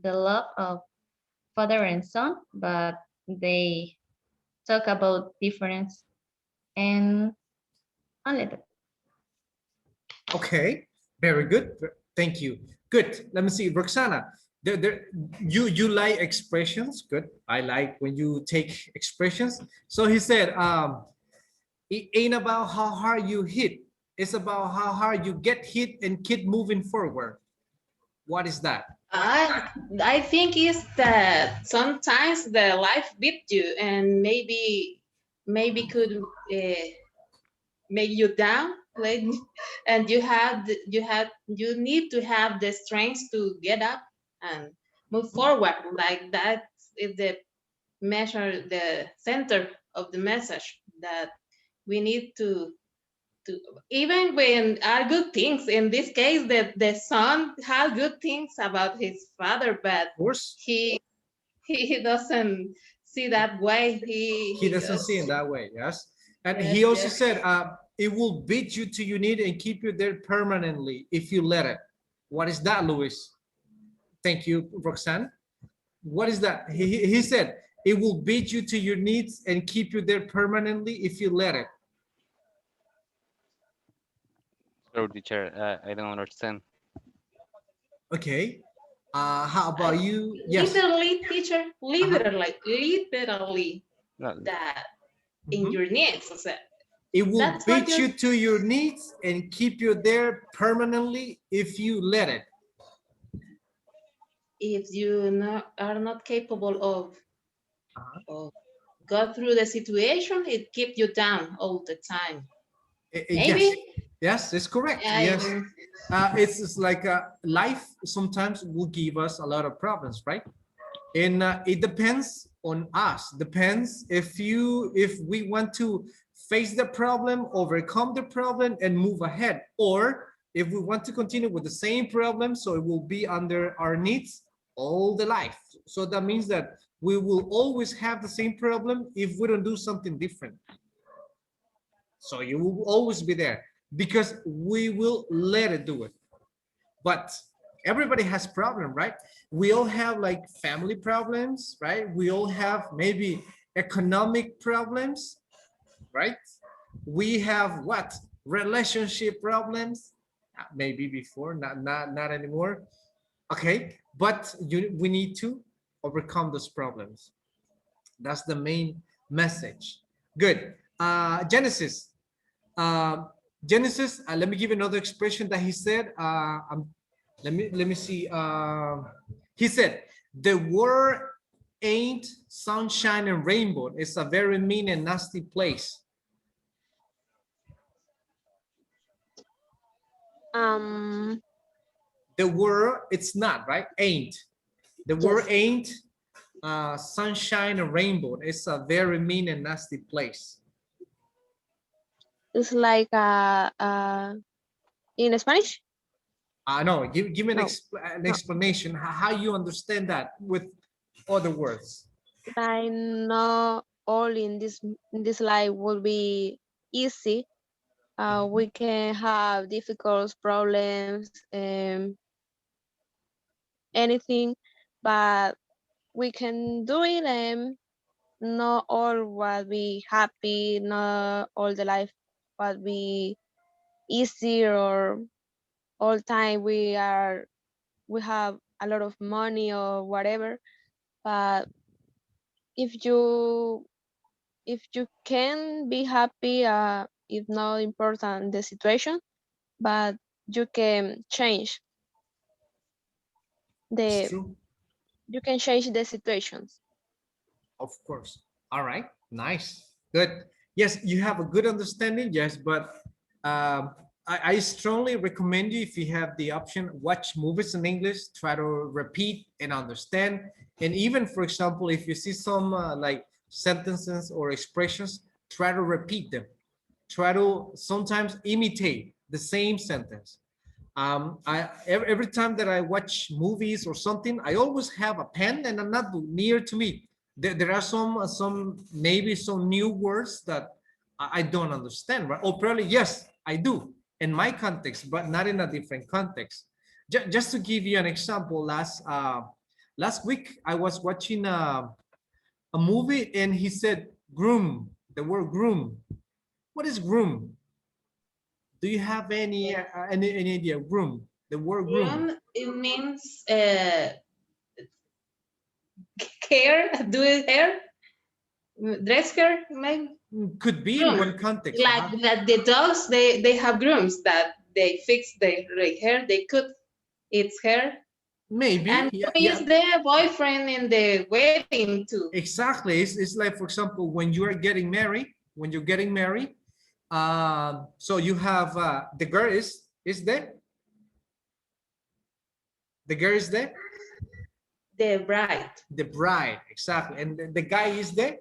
love of father and son, but they talk about difference and a little. Okay, very good. Thank you. Good. Let me see, Roxana. You like expressions. Good. I like when you take expressions. So he said, it ain't about how hard you hit. It's about how hard you get hit and keep moving forward. What is that? I think it's that sometimes the life beat you and maybe could make you down, like, and you need to have the strength to get up and move forward. Like that is the center of the message, that we need to even when are good things. In this case, the son has good things about his father, but of course he doesn't see that way. He doesn't see it that way. Yes. And Yes, he also yes. said, it will beat you to your need and keep you there permanently if you let it. What is that, Luis? Thank you, Roxanne. What is that? He said, it will beat you to your needs and keep you there permanently if you let it. Sorry, teacher, I don't understand. Okay. How about you? Yes. Literally, teacher, literally No, that in your needs. O sea, it will that's what beat you to your needs and keep you there permanently if you let it. If you are not capable of go through the situation, it keeps you down all the time. Maybe. Yes, it's correct. Yes. It's like life sometimes will give us a lot of problems, right? And it depends on us. Depends if we want to face the problem, overcome the problem, and move ahead, or if we want to continue with the same problem, so it will be under our needs all the life. So that means that we will always have the same problem if we don't do something different. So you will always be there because we will let it do it. But everybody has problem, right? We all have like family problems, right? We all have maybe economic problems, right? We have what? Relationship problems, maybe before, not anymore. Okay, but we need to overcome those problems. That's the main message. Good. Genesis. Genesis, let me give you another expression that he said. Let me see. He said, the world ain't sunshine and rainbow. It's a very mean and nasty place. The world, it's not, right? Ain't. The world ain't sunshine and rainbow. It's a very mean and nasty place. It's like in Spanish? No, give me an explanation how you understand that with other words. I know all in this life will be easy. We can have difficult problems, anything, but we can do it, and not all will be happy, not all the life will be easy, or all time we have a lot of money or whatever. But if you can be happy, it's not important the situation, but you can change It's true. you can change the situations. Of course. All right. Nice. Good. Yes, you have a good understanding. Yes, but I strongly recommend you, if you have the option, watch movies in English, try to repeat and understand. And even, for example, if you see some like sentences or expressions, try to repeat them. Try to sometimes imitate the same sentence. Every time that I watch movies or something, I always have a pen and a notebook near to me. There are some maybe some new words that I don't understand, right? Or probably yes, I do in my context, but not in a different context. Just to give you an example, last week I was watching a movie and he said groom, the word groom. What is groom? Do you have any idea? Groom, the word groom. Groom, it means hair, do it hair, dress hair, maybe. Could be Groom. in one context. Like that, the dogs they have grooms that they fix their hair, they cut its hair. Maybe. And is the boyfriend in the wedding too. Exactly. It's like, for example, when you are getting married, so you have the girl is there. The girl is there. The bride. The bride, exactly. And the guy is there.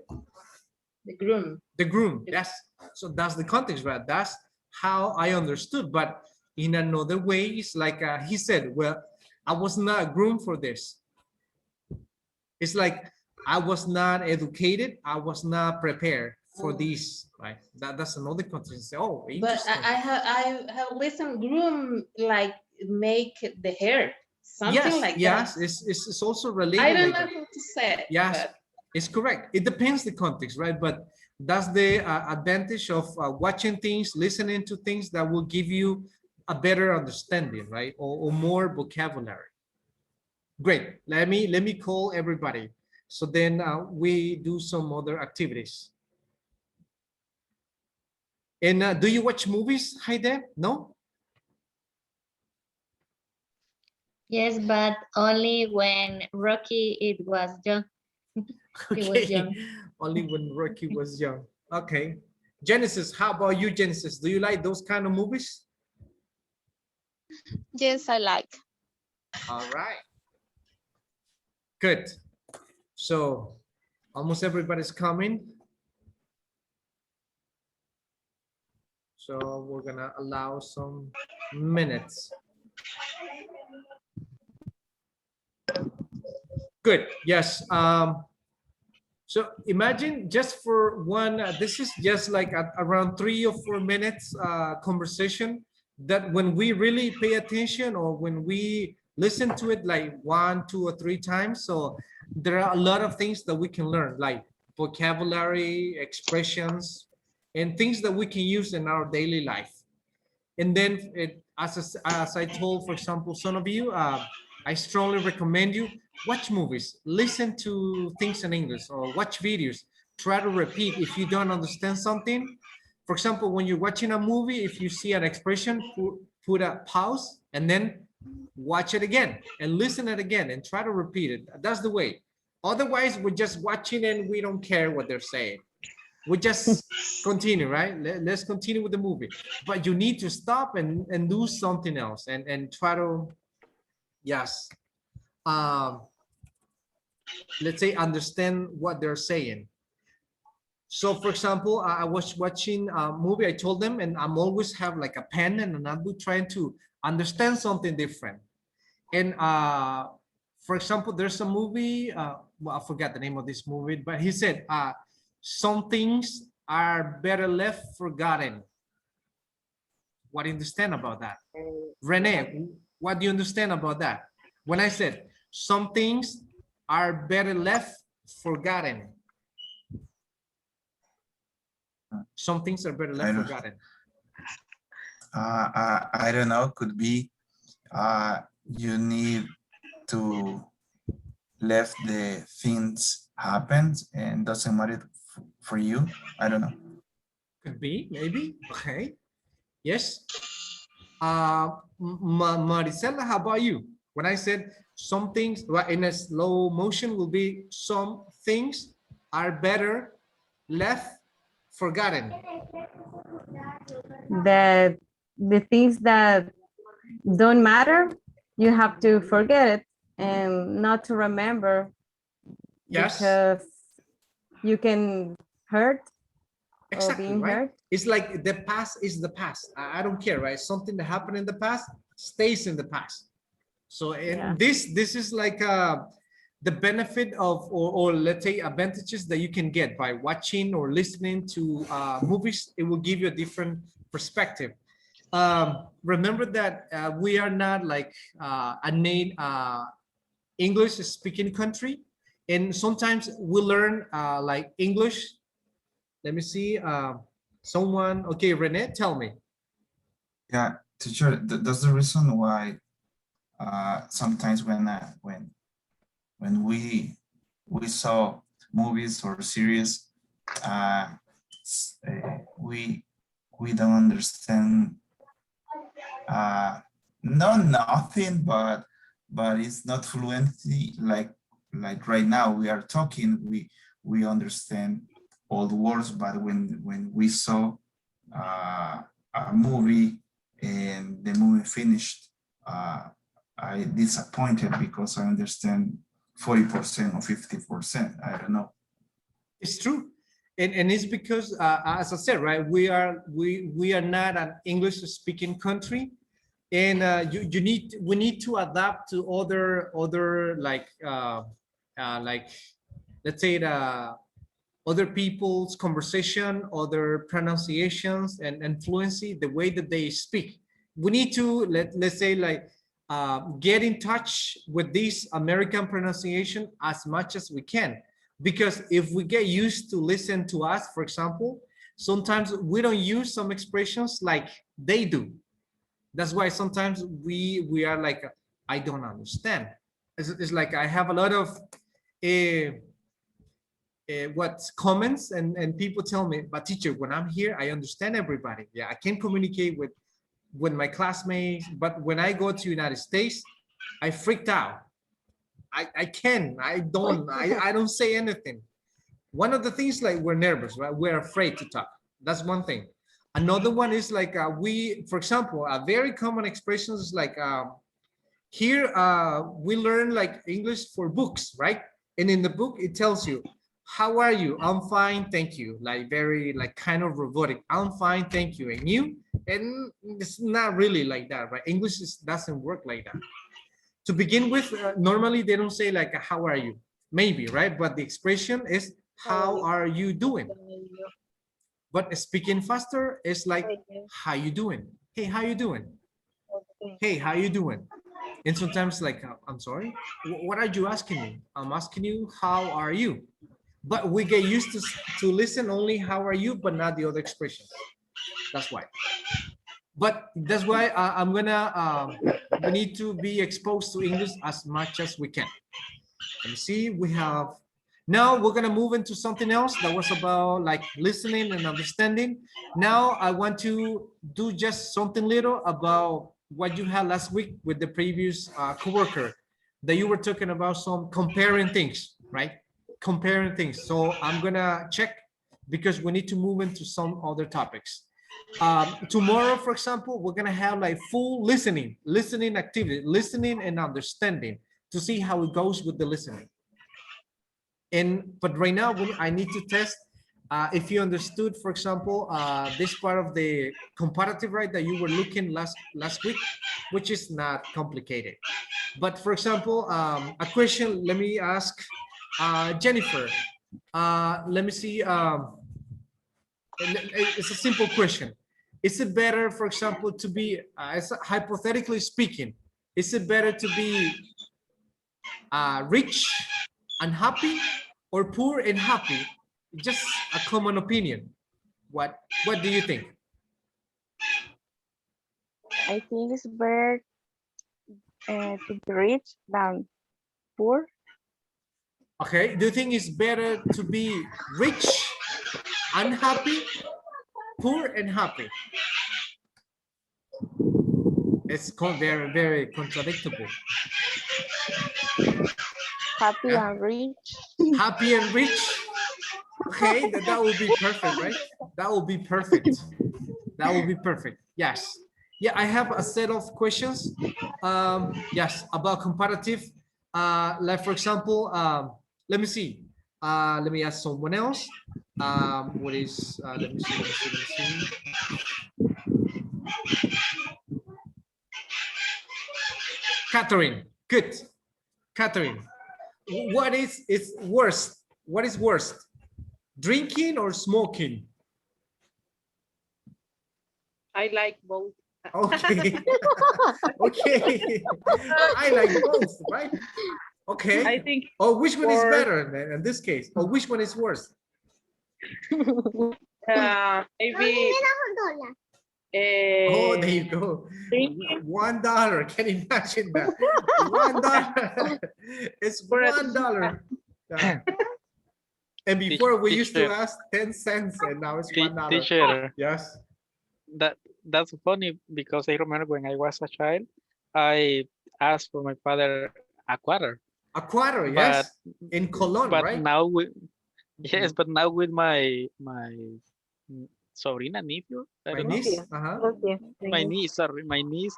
The groom. The groom. Yes. So that's the context, right? That's how I understood. But in another way, it's like he said, well, I was not groomed for this. It's like I was not educated. I was not prepared for this, right? That's another context. Oh, but I have listened groom like make the hair. Something like yes, that. it's also related. I don't like know how to say. Yes, but it's correct. It depends the context, right? But that's the advantage of watching things, listening to things that will give you a better understanding, right? Or more vocabulary. Great. Let me call everybody. So then we do some other activities. And do you watch movies, Haide? No? Yes, but only when Rocky it was young. He was young. Only when Rocky was young. Okay. Genesis, how about you, Genesis? Do you like those kind of movies? Yes, I like. All right. Good. So almost everybody's coming. So we're gonna allow some minutes. Good. Yes. So imagine just for one, this is just like around 3 or 4 minutes conversation that when we really pay attention or when we listen to it like 1, 2, or 3 times. So there are a lot of things that we can learn, like vocabulary, expressions, and things that we can use in our daily life. And then as I told, for example, some of you, I strongly recommend you watch movies, listen to things in English, or watch videos. Try to repeat if you don't understand something. For example, when you're watching a movie, if you see an expression, put a pause and then watch it again and listen it again and try to repeat it. That's the way. Otherwise, we're just watching and we don't care what they're saying. We just continue, right? Let's continue with the movie. But you need to stop and do something else and try to, yes, let's say understand what they're saying. So for example, I was watching a movie, I told them, and I'm always have like a pen and a notebook trying to understand something different. And for example, there's a movie, well, I forgot the name of this movie, but he said, some things are better left forgotten. What do you understand about that? Rene, what do you understand about that? When I said some things are better left forgotten. Some things are better left forgotten. I don't know, could be you need to let the things happen and doesn't matter for you. I don't know. Could be, maybe. Okay. Yes. Maricela, how about you? When I said some things in a slow motion will be some things are better left forgotten. That the things that don't matter, you have to forget it and not to remember Yes. because you can hurt or Exactly, being right? hurt. It's like the past is the past. I don't care, right? Something that happened in the past stays in the past. So and this is like the benefit of, or let's say advantages that you can get by watching or listening to movies. It will give you a different perspective. Remember that we are not like a native English speaking country, and sometimes we learn like English. Let me see. Someone, okay, Rene, tell me. Yeah, teacher, that's the reason why sometimes when we saw movies or series, we don't understand no nothing, but it's not fluency like right now we are talking. We understand all the words, but when we saw a movie and the movie finished, I disappointed because I understand 40% or 50%. I don't know. It's true, and it's because as I said, right, we are not an English speaking country, and we need to adapt to other like let's say the other people's conversation, other pronunciations and fluency, the way that they speak. We need to let's say like get in touch with this American pronunciation as much as we can, because if we get used to listen to us, for example, sometimes we don't use some expressions like they do. That's why sometimes we are like, I don't understand. It's like I have a lot of what comments and people tell me, but teacher, when I'm here, I understand everybody. Yeah, I can communicate with my classmates, but when I go to United States, I freaked out. I don't say anything. One of the things, like, we're nervous, right? We're afraid to talk. That's one thing. Another one is like for example, a very common expression is like here we learn like English for books, right? And in the book it tells you, how are you? I'm fine, thank you. Like very like kind of robotic. I'm fine, thank you. And you? And it's not really like that, right? English doesn't work like that. To begin with, normally they don't say like, how are you? Maybe, right? But the expression is, how are you doing? But speaking faster is like, how you doing? Hey, how you doing? Hey, how you doing? And sometimes like, I'm sorry, what are you asking me? I'm asking you, how are you? But we get used to listen only how are you, but not the other expressions. That's why. But that's why I'm gonna, we need to be exposed to English as much as we can. Let me see, we have, now we're gonna move into something else that was about like listening and understanding. Now I want to do just something little about what you had last week with the previous coworker, that you were talking about some comparing things, right? Comparing things. So I'm gonna check because we need to move into some other topics. Tomorrow, for example, we're gonna have like full listening activity, listening and understanding, to see how it goes with the listening. But right now I need to test if you understood, for example, this part of the comparative, right, that you were looking last week, which is not complicated. But for example, a question, let me ask Jennifer. Let me see. It's a simple question. Is it better, for example, to be, hypothetically speaking, is it better to be rich and happy, or poor and happy? Just a common opinion. What do you think? I think it's better to be rich than poor. Okay, do you think it's better to be rich, unhappy, poor and happy? It's very, very contradictory. Happy and rich. Happy and rich. Okay, that would be perfect, right? That would be perfect. That would be perfect. Yes. Yeah, I have a set of questions. Yes, about comparative. Like for example, let me see. Let me ask someone else. What is? Let me see. Let me see. Let me see. Catherine, good. Catherine, what is worst? What is worst? Drinking or smoking? I like both. Okay. Okay. I like both, right? Okay. I think Which one is for better in this case? Or which one is worse? maybe Oh, there you go. drinking. $1. Can you imagine that? $1. It's $1. Yeah. And before we used to Teacher, ask 10 cents and now it's $1. teacher, Yes. that's funny because I remember when I was a child, I asked for my father a quarter. A quarter, But yes. In Cologne, but right? now with yes, but now with my sobrina nephew, I My don't know, niece. Uh-huh. my niece, sorry, my niece,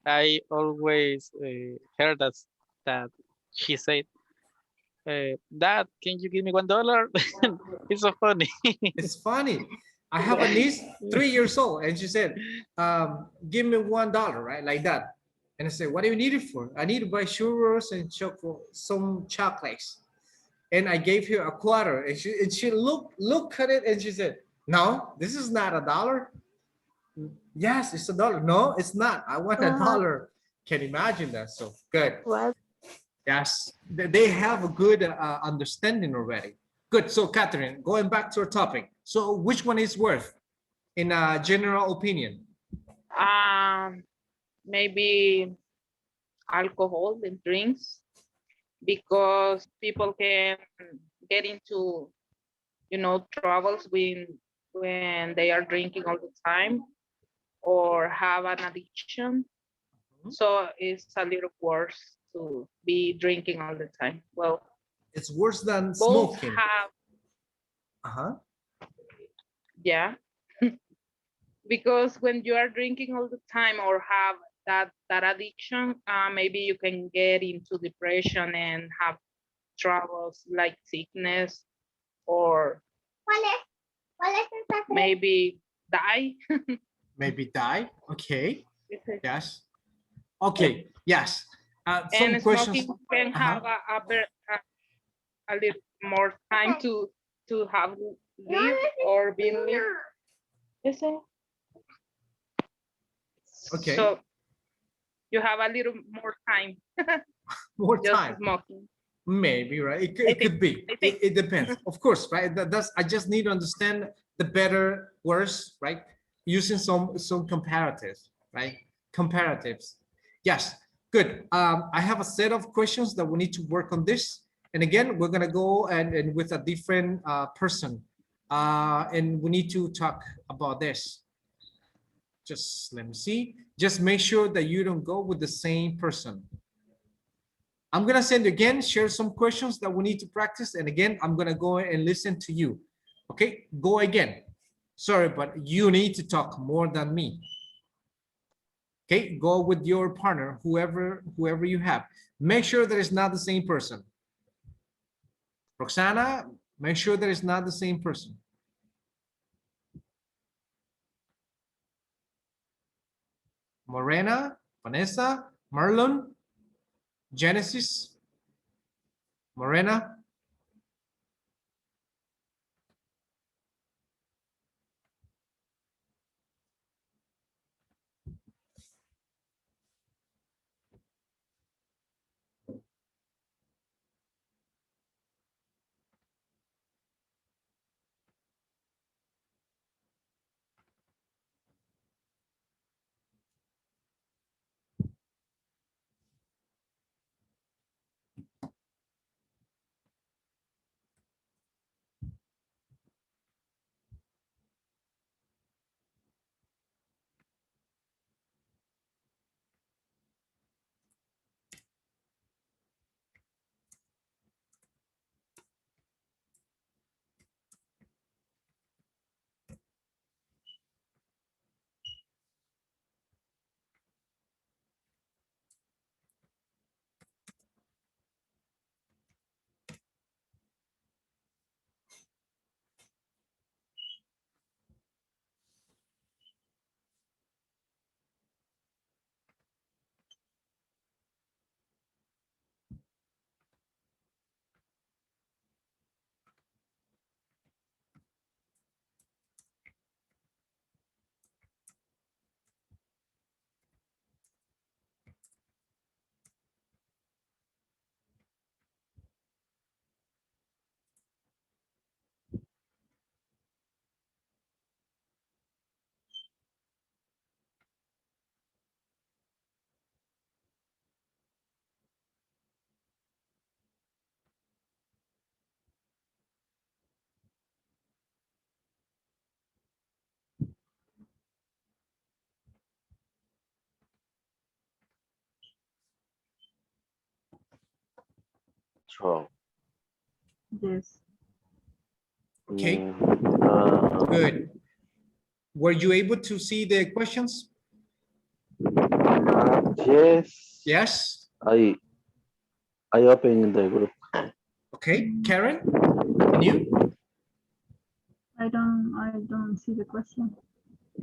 I always heard that she said, "Dad, can you give me $1?" It's so funny. It's funny. I have a niece, 3 years old, and she said, give me $1, right? Like that. And I said, what do you need it for? I need to buy churros and some chocolates. And I gave her a quarter. And she looked at it and she said, no, this is not $1. Yes, it's $1. No, it's not. I want $1. Can you imagine that? So good. What? Yes, they have a good understanding already. Good. So, Catherine, going back to our topic. So, which one is worth, in a general opinion? Maybe alcohol and drinks because people can get into troubles when they are drinking all the time or have an addiction. So it's a little worse to be drinking all the time. Well, It's worse than both smoking. have, Uh-huh. yeah, because when you are drinking all the time or have that addiction, maybe you can get into depression and have troubles like sickness or maybe die. Maybe die. Okay. Yes. Okay. Yes. Some And questions. smoking can have a little more time to have live or been live. Is it? Okay. So you have a little more time. More just time. smoking. Maybe, right? It could be. It depends. Of course, right? That's, I just need to understand the better, worse, right? Using some comparatives, right? Comparatives. Yes, good. I have a set of questions that we need to work on this. And again, we're gonna go and with a different person. And we need to talk about this. Just let me see. Just make sure that you don't go with the same person. I'm gonna send you again, share some questions that we need to practice. And again, I'm gonna go and listen to you. Okay, go again. Sorry, but you need to talk more than me. Okay, go with your partner, whoever you have. Make sure that it's not the same person. Roxana, make sure that it's not the same person. Morena, Vanessa, Marlon, Genesis, Morena. control. Yes. Okay, Mm, good. Were you able to see the questions? yes, Yes. I open the group. Okay, Karen, and you? I don't see the question.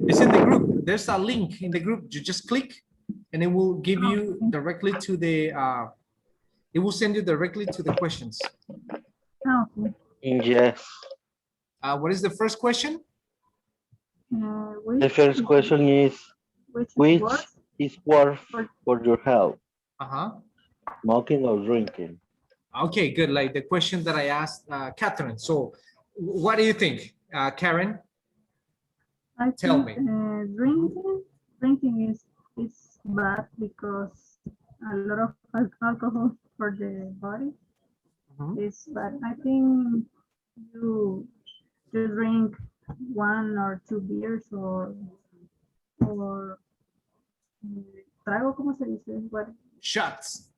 It's in the group. There's a link in the group. You just click and it will give you directly to the, it will send you directly to the questions. Okay. Yes. What is the first question? The first question is, which is worse for your health? Uh-huh. Smoking or drinking? Okay, good. Like the question that I asked Catherine. So what do you think, Karen? I Tell think me. drinking is bad because a lot of alcohol for the body is bad. I think you drink 1 or 2 beers or trago, ¿cómo se dice? What? Shots.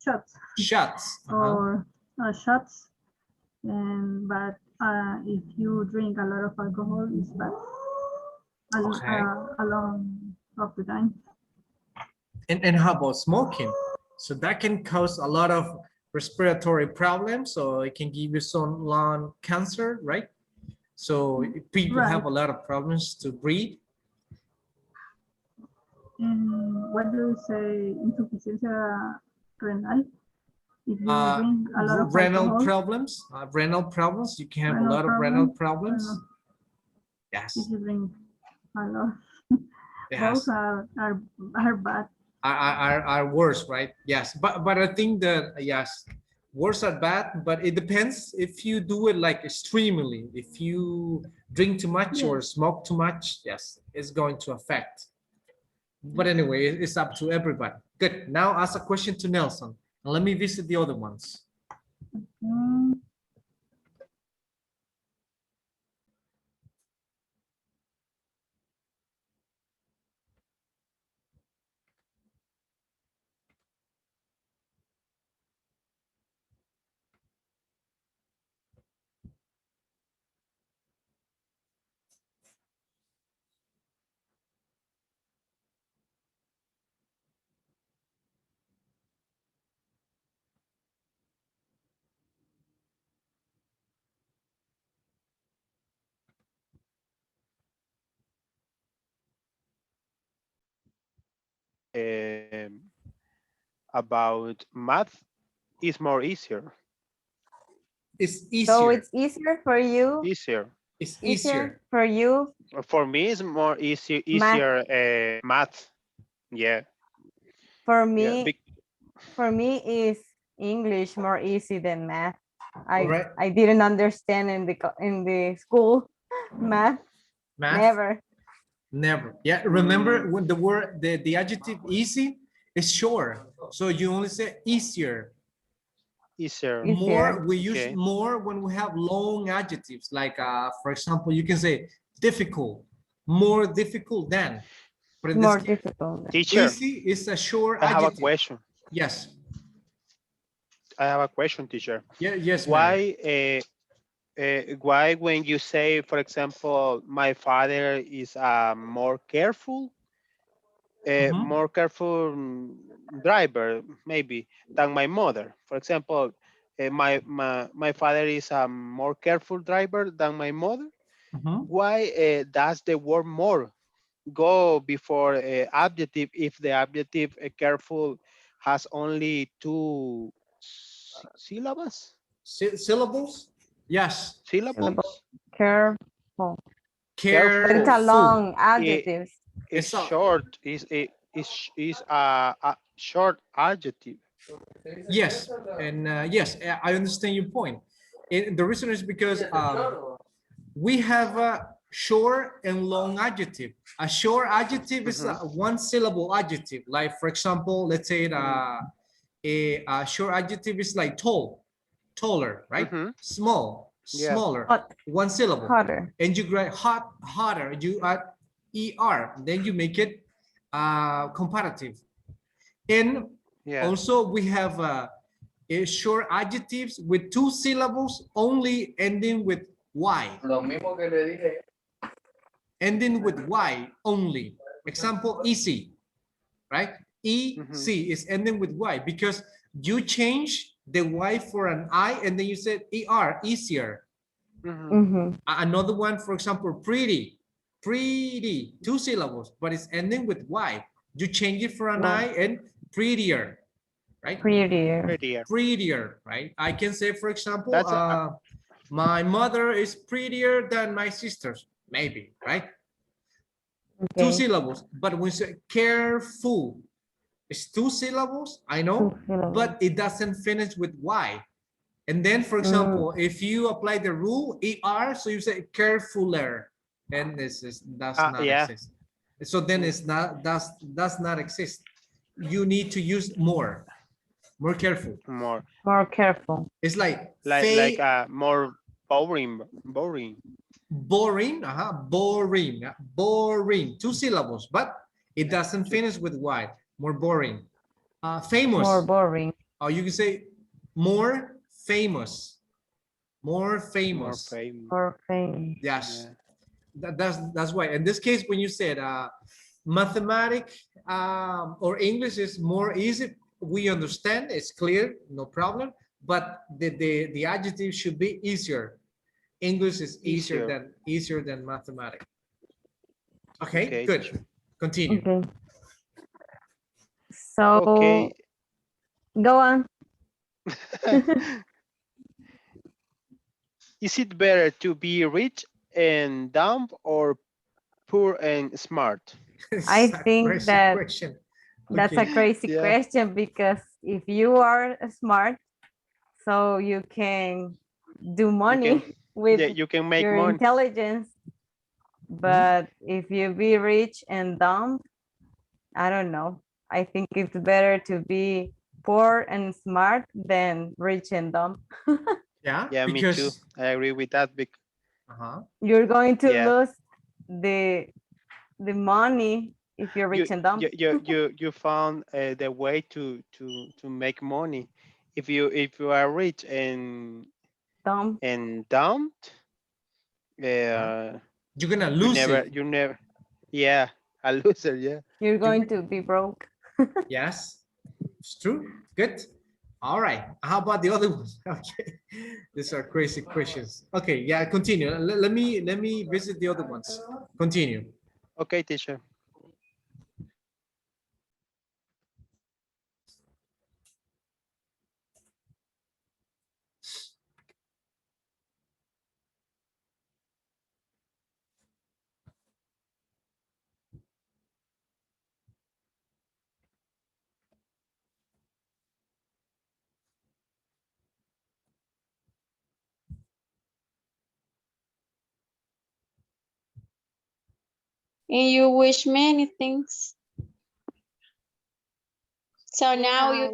Shots. Shots. Or shots. But if you drink a lot of alcohol, it's bad. Okay. Along of the time. And how about smoking? So that can cause a lot of respiratory problems, so it can give you some lung cancer, right? So people have a lot of problems to breathe. And what do you say, insuficiencia renal? If you drink a lot of renal alcohol, problems, you can have a renal lot of renal problems, problems. Yes. if you drink a lot, Yes. both are bad. Are worse, right? Yes, but I think that yes, worse are bad, but it depends if you do it like extremely. If you drink too much or smoke too much, yes, it's going to affect. But anyway, it's up to everybody. Good. Now ask a question to Nelson, and let me visit the other ones. About math is more easier. It's easier. So it's easier for you. Easier. It's easier for you. For me, it's more easier math. Yeah. For Yeah. me is English more easy than math. Right. I didn't understand in the school math. Math? Never. Yeah. Remember when the adjective easy is short. So you only say easier. Easier. More, we use more when we have long adjectives. Like, for example, you can say difficult, more difficult than. But in More this case, difficult. Teacher, easy is a short I have adjective. a question. Yes. I have a question, teacher. Yeah. Yes. Why when you say, for example, my father is more careful driver maybe than my mother? For example, my father is a more careful driver than my mother. Why does the word more go before adjective if the adjective careful has only two syllables? Syllables? Yes. Syllables? Careful. Careful. But it's a long adjective. It's short. Is a short adjective. Yes, and yes, I understand your point. And the reason is because we have a short and long adjective. A short adjective is a one syllable adjective. Like, for example, let's say a short adjective is like tall, taller, right? Small, smaller, one syllable. Hotter. And you write hot, hotter, you add er, then you make it comparative. And also we have is short adjectives with 2 syllables only ending with Y. Lo mismo que le dije. Ending with Y only. Example, easy, right? EC is ending with Y because you change the Y for an I and then you said ER, easier. Another one, for example, pretty, 2 syllables, but it's ending with Y. You change it for an I and prettier, right? Prettier, right? I can say, for example, my mother is prettier than my sisters, maybe, right? Okay. 2 syllables, but when you say careful, it's 2 syllables, I know, but it doesn't finish with Y. And then, for example, if you apply the rule ER, so you say carefuler, and this does not exist. So then it's not does not exist. You need to use more careful. More careful. It's like more boring. Boring, boring. 2 syllables, but it doesn't finish with Y. More boring. Famous. More boring. Or you can say more famous. More famous. More famous. Yes. Yeah. That's why. In this case, when you said mathematics or English is more easy, we understand, it's clear, no problem. But the adjective should be easier. English is easier than mathematics. Okay, good. Continue. Okay. So go on. Is it better to be rich and dumb or poor and smart? I think that's a crazy question because if you are smart, so you can do money with you can make your money. Intelligence. But if you be rich and dumb, I don't know. I think it's better to be poor and smart than rich and dumb. Yeah, me too. I agree with that. You're going to lose the money if you're rich and dumb. You found the way to make money. If you are rich and dumb, you're gonna lose it. You never. Yeah, a loser. Yeah. You're going to be broke. Yes, it's true. Good. All right. How about the other ones? Okay, these are crazy questions. Okay, yeah, continue. Let me visit the other ones. Continue. Okay, teacher. And you wish many things. So now you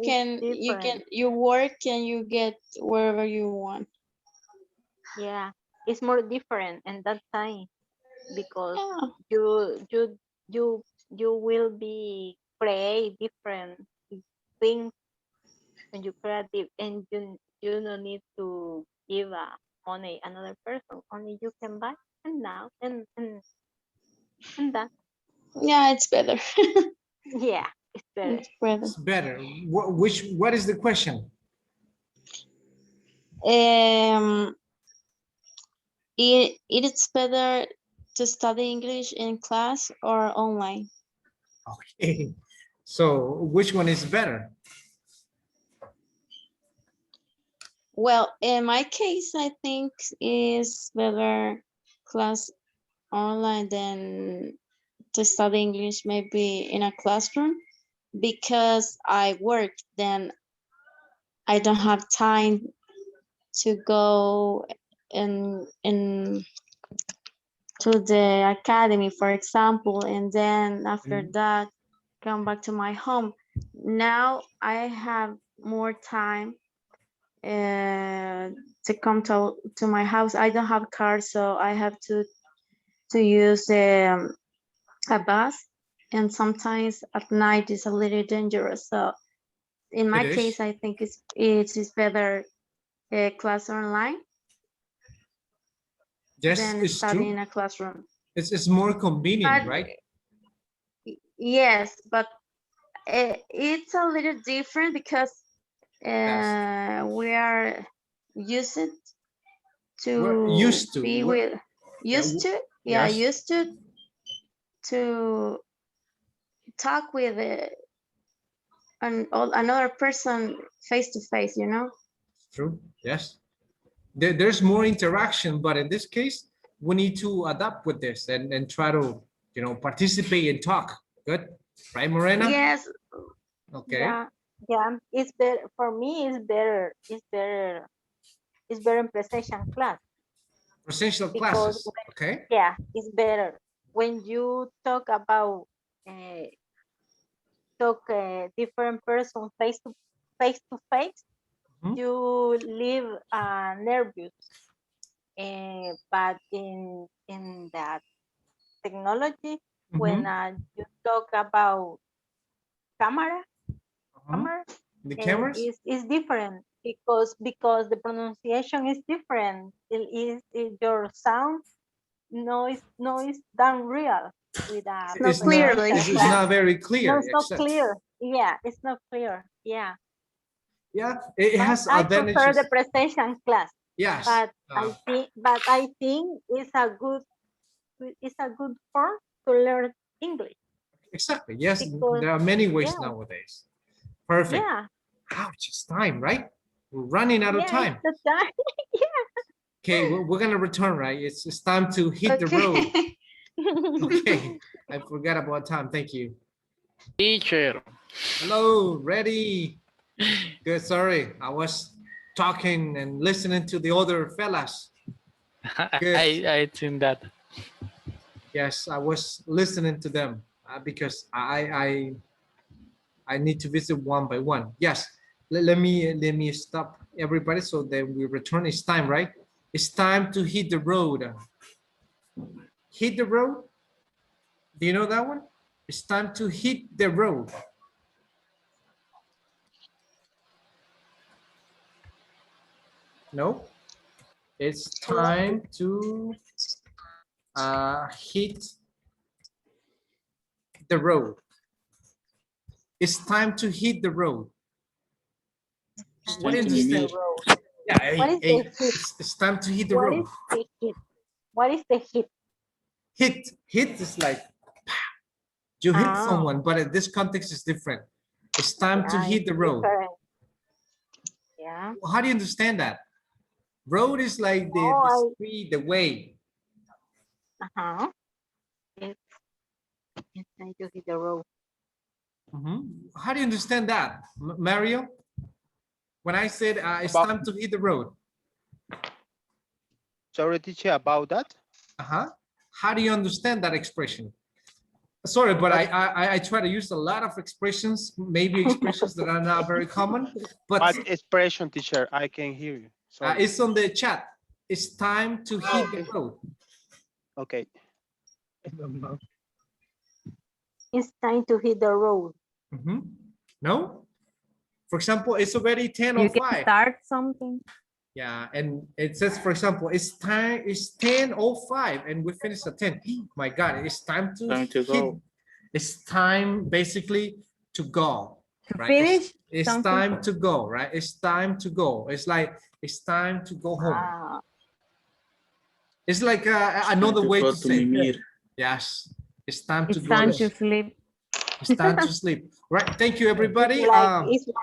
work and you get wherever you want. Yeah, it's more different in that time because you will be create different things when you creative, and you don't need to give money another person. Only you can buy and now and that. Yeah, it's better. Yeah, it's better. It's better. What is the question? It is better to study English in class or online. Okay. So which one is better? Well, in my case, I think it's better class online than to study English maybe in a classroom, because I work, then I don't have time to go in to the academy, for example, and then after that come back to my home. Now I have more time to come to my house. I don't have car, so I have to use a bus, and sometimes at night is a little dangerous. So in my It is. case, I think it is better class online Yes, than it's studying true. in a classroom. It's more convenient, But right? yes, but it's a little different because Yes. we are used We're to used to. be We're, with yeah, yes. used to talk with another person face to face, you know. True. Yes. There's more interaction, but in this case, we need to adapt with this and try to, participate and talk. Good. Right, Morena? Yes. Okay. Yeah, yeah. It's better for me. It's better. It's better. It's better in presentation class Presential because classes. Okay. yeah, it's better when you talk about uh, different person face to face. Mhm. You live nervous, but in that technology, when Mhm. you talk about camera, camera, The cameras? is different because the pronunciation is different. Your sound no is done real with a It's not clearly. It's class. not very No, clear. it's not Except, clear. Yeah, it's not clear. Yeah. yeah, it But has I prefer advantages. the presentation class. Yes. But I think it's a good form to learn English Exactly. Yes. because There are many ways yeah, nowadays. Perfect. yeah, Ouch, it's time, right? We're running out of yeah, it's time. the time. Okay, we're gonna return, right? It's time to hit the road. Okay. Okay, I forgot about time. Thank you. Teacher. Hello, ready? Good. Sorry, I was talking and listening to the other fellas. Good. I think that. Yes, I was listening to them because I need to visit one by one. Yes, let me stop everybody so that we return. It's time, right? It's time to hit the road. Hit the road. Do you know that one? It's time to hit the road. No, it's time to hit the road. It's time to hit the road. What do you understand? Yeah, What is the hit? it's time to hit the What road. is the hit? What is the hit? Hit is like you hit Oh, someone, but in this context is different. It's time to yeah, hit it's the road. different. Yeah. How do you understand that? Road is like the Oh, street, the way. uh-huh. It's time to hit the road. How do you understand that, Mario? When I said it's time to hit the road. Sorry, teacher, about that. How do you understand that expression? Sorry, but I try to use a lot of expressions, maybe expressions that are not very common. But What expression, teacher? I can hear you. Sorry. it's on the chat. It's time to hit the road. Okay. It's time to hit the road. No? For example, it's already 10:05. You can start something. Yeah, and it says, for example, it's 10:05 and we finish at 10. My God, it's time to hit. Go. It's time basically to go. To right? finish It's something. time to go, right? It's time to go. It's like, it's time to go home. It's like another way to say, yes, it's time to It's go. time to sleep. It's time to sleep. Right, thank you, everybody. It's like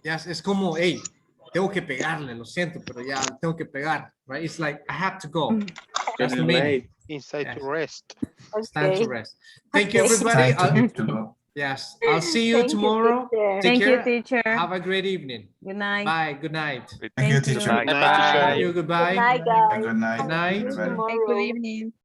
Yes, es como, hey, tengo que pegarle, lo siento, pero ya tengo que pegar, right? It's like, I have to go. That's the meaning. Inside to rest. It's time to Okay. rest. Thank you, Okay. everybody. To go. Yes, I'll see you Thank you, tomorrow. teacher. Take Thank you, care. teacher. Have a great evening. Good night. Bye. Good night. Thank you, Thank you. teacher. Good night, Bye. teacher. Thank you. Goodbye. Good night, guys. Good night. Good night. See you Bye-bye. tomorrow. Good evening.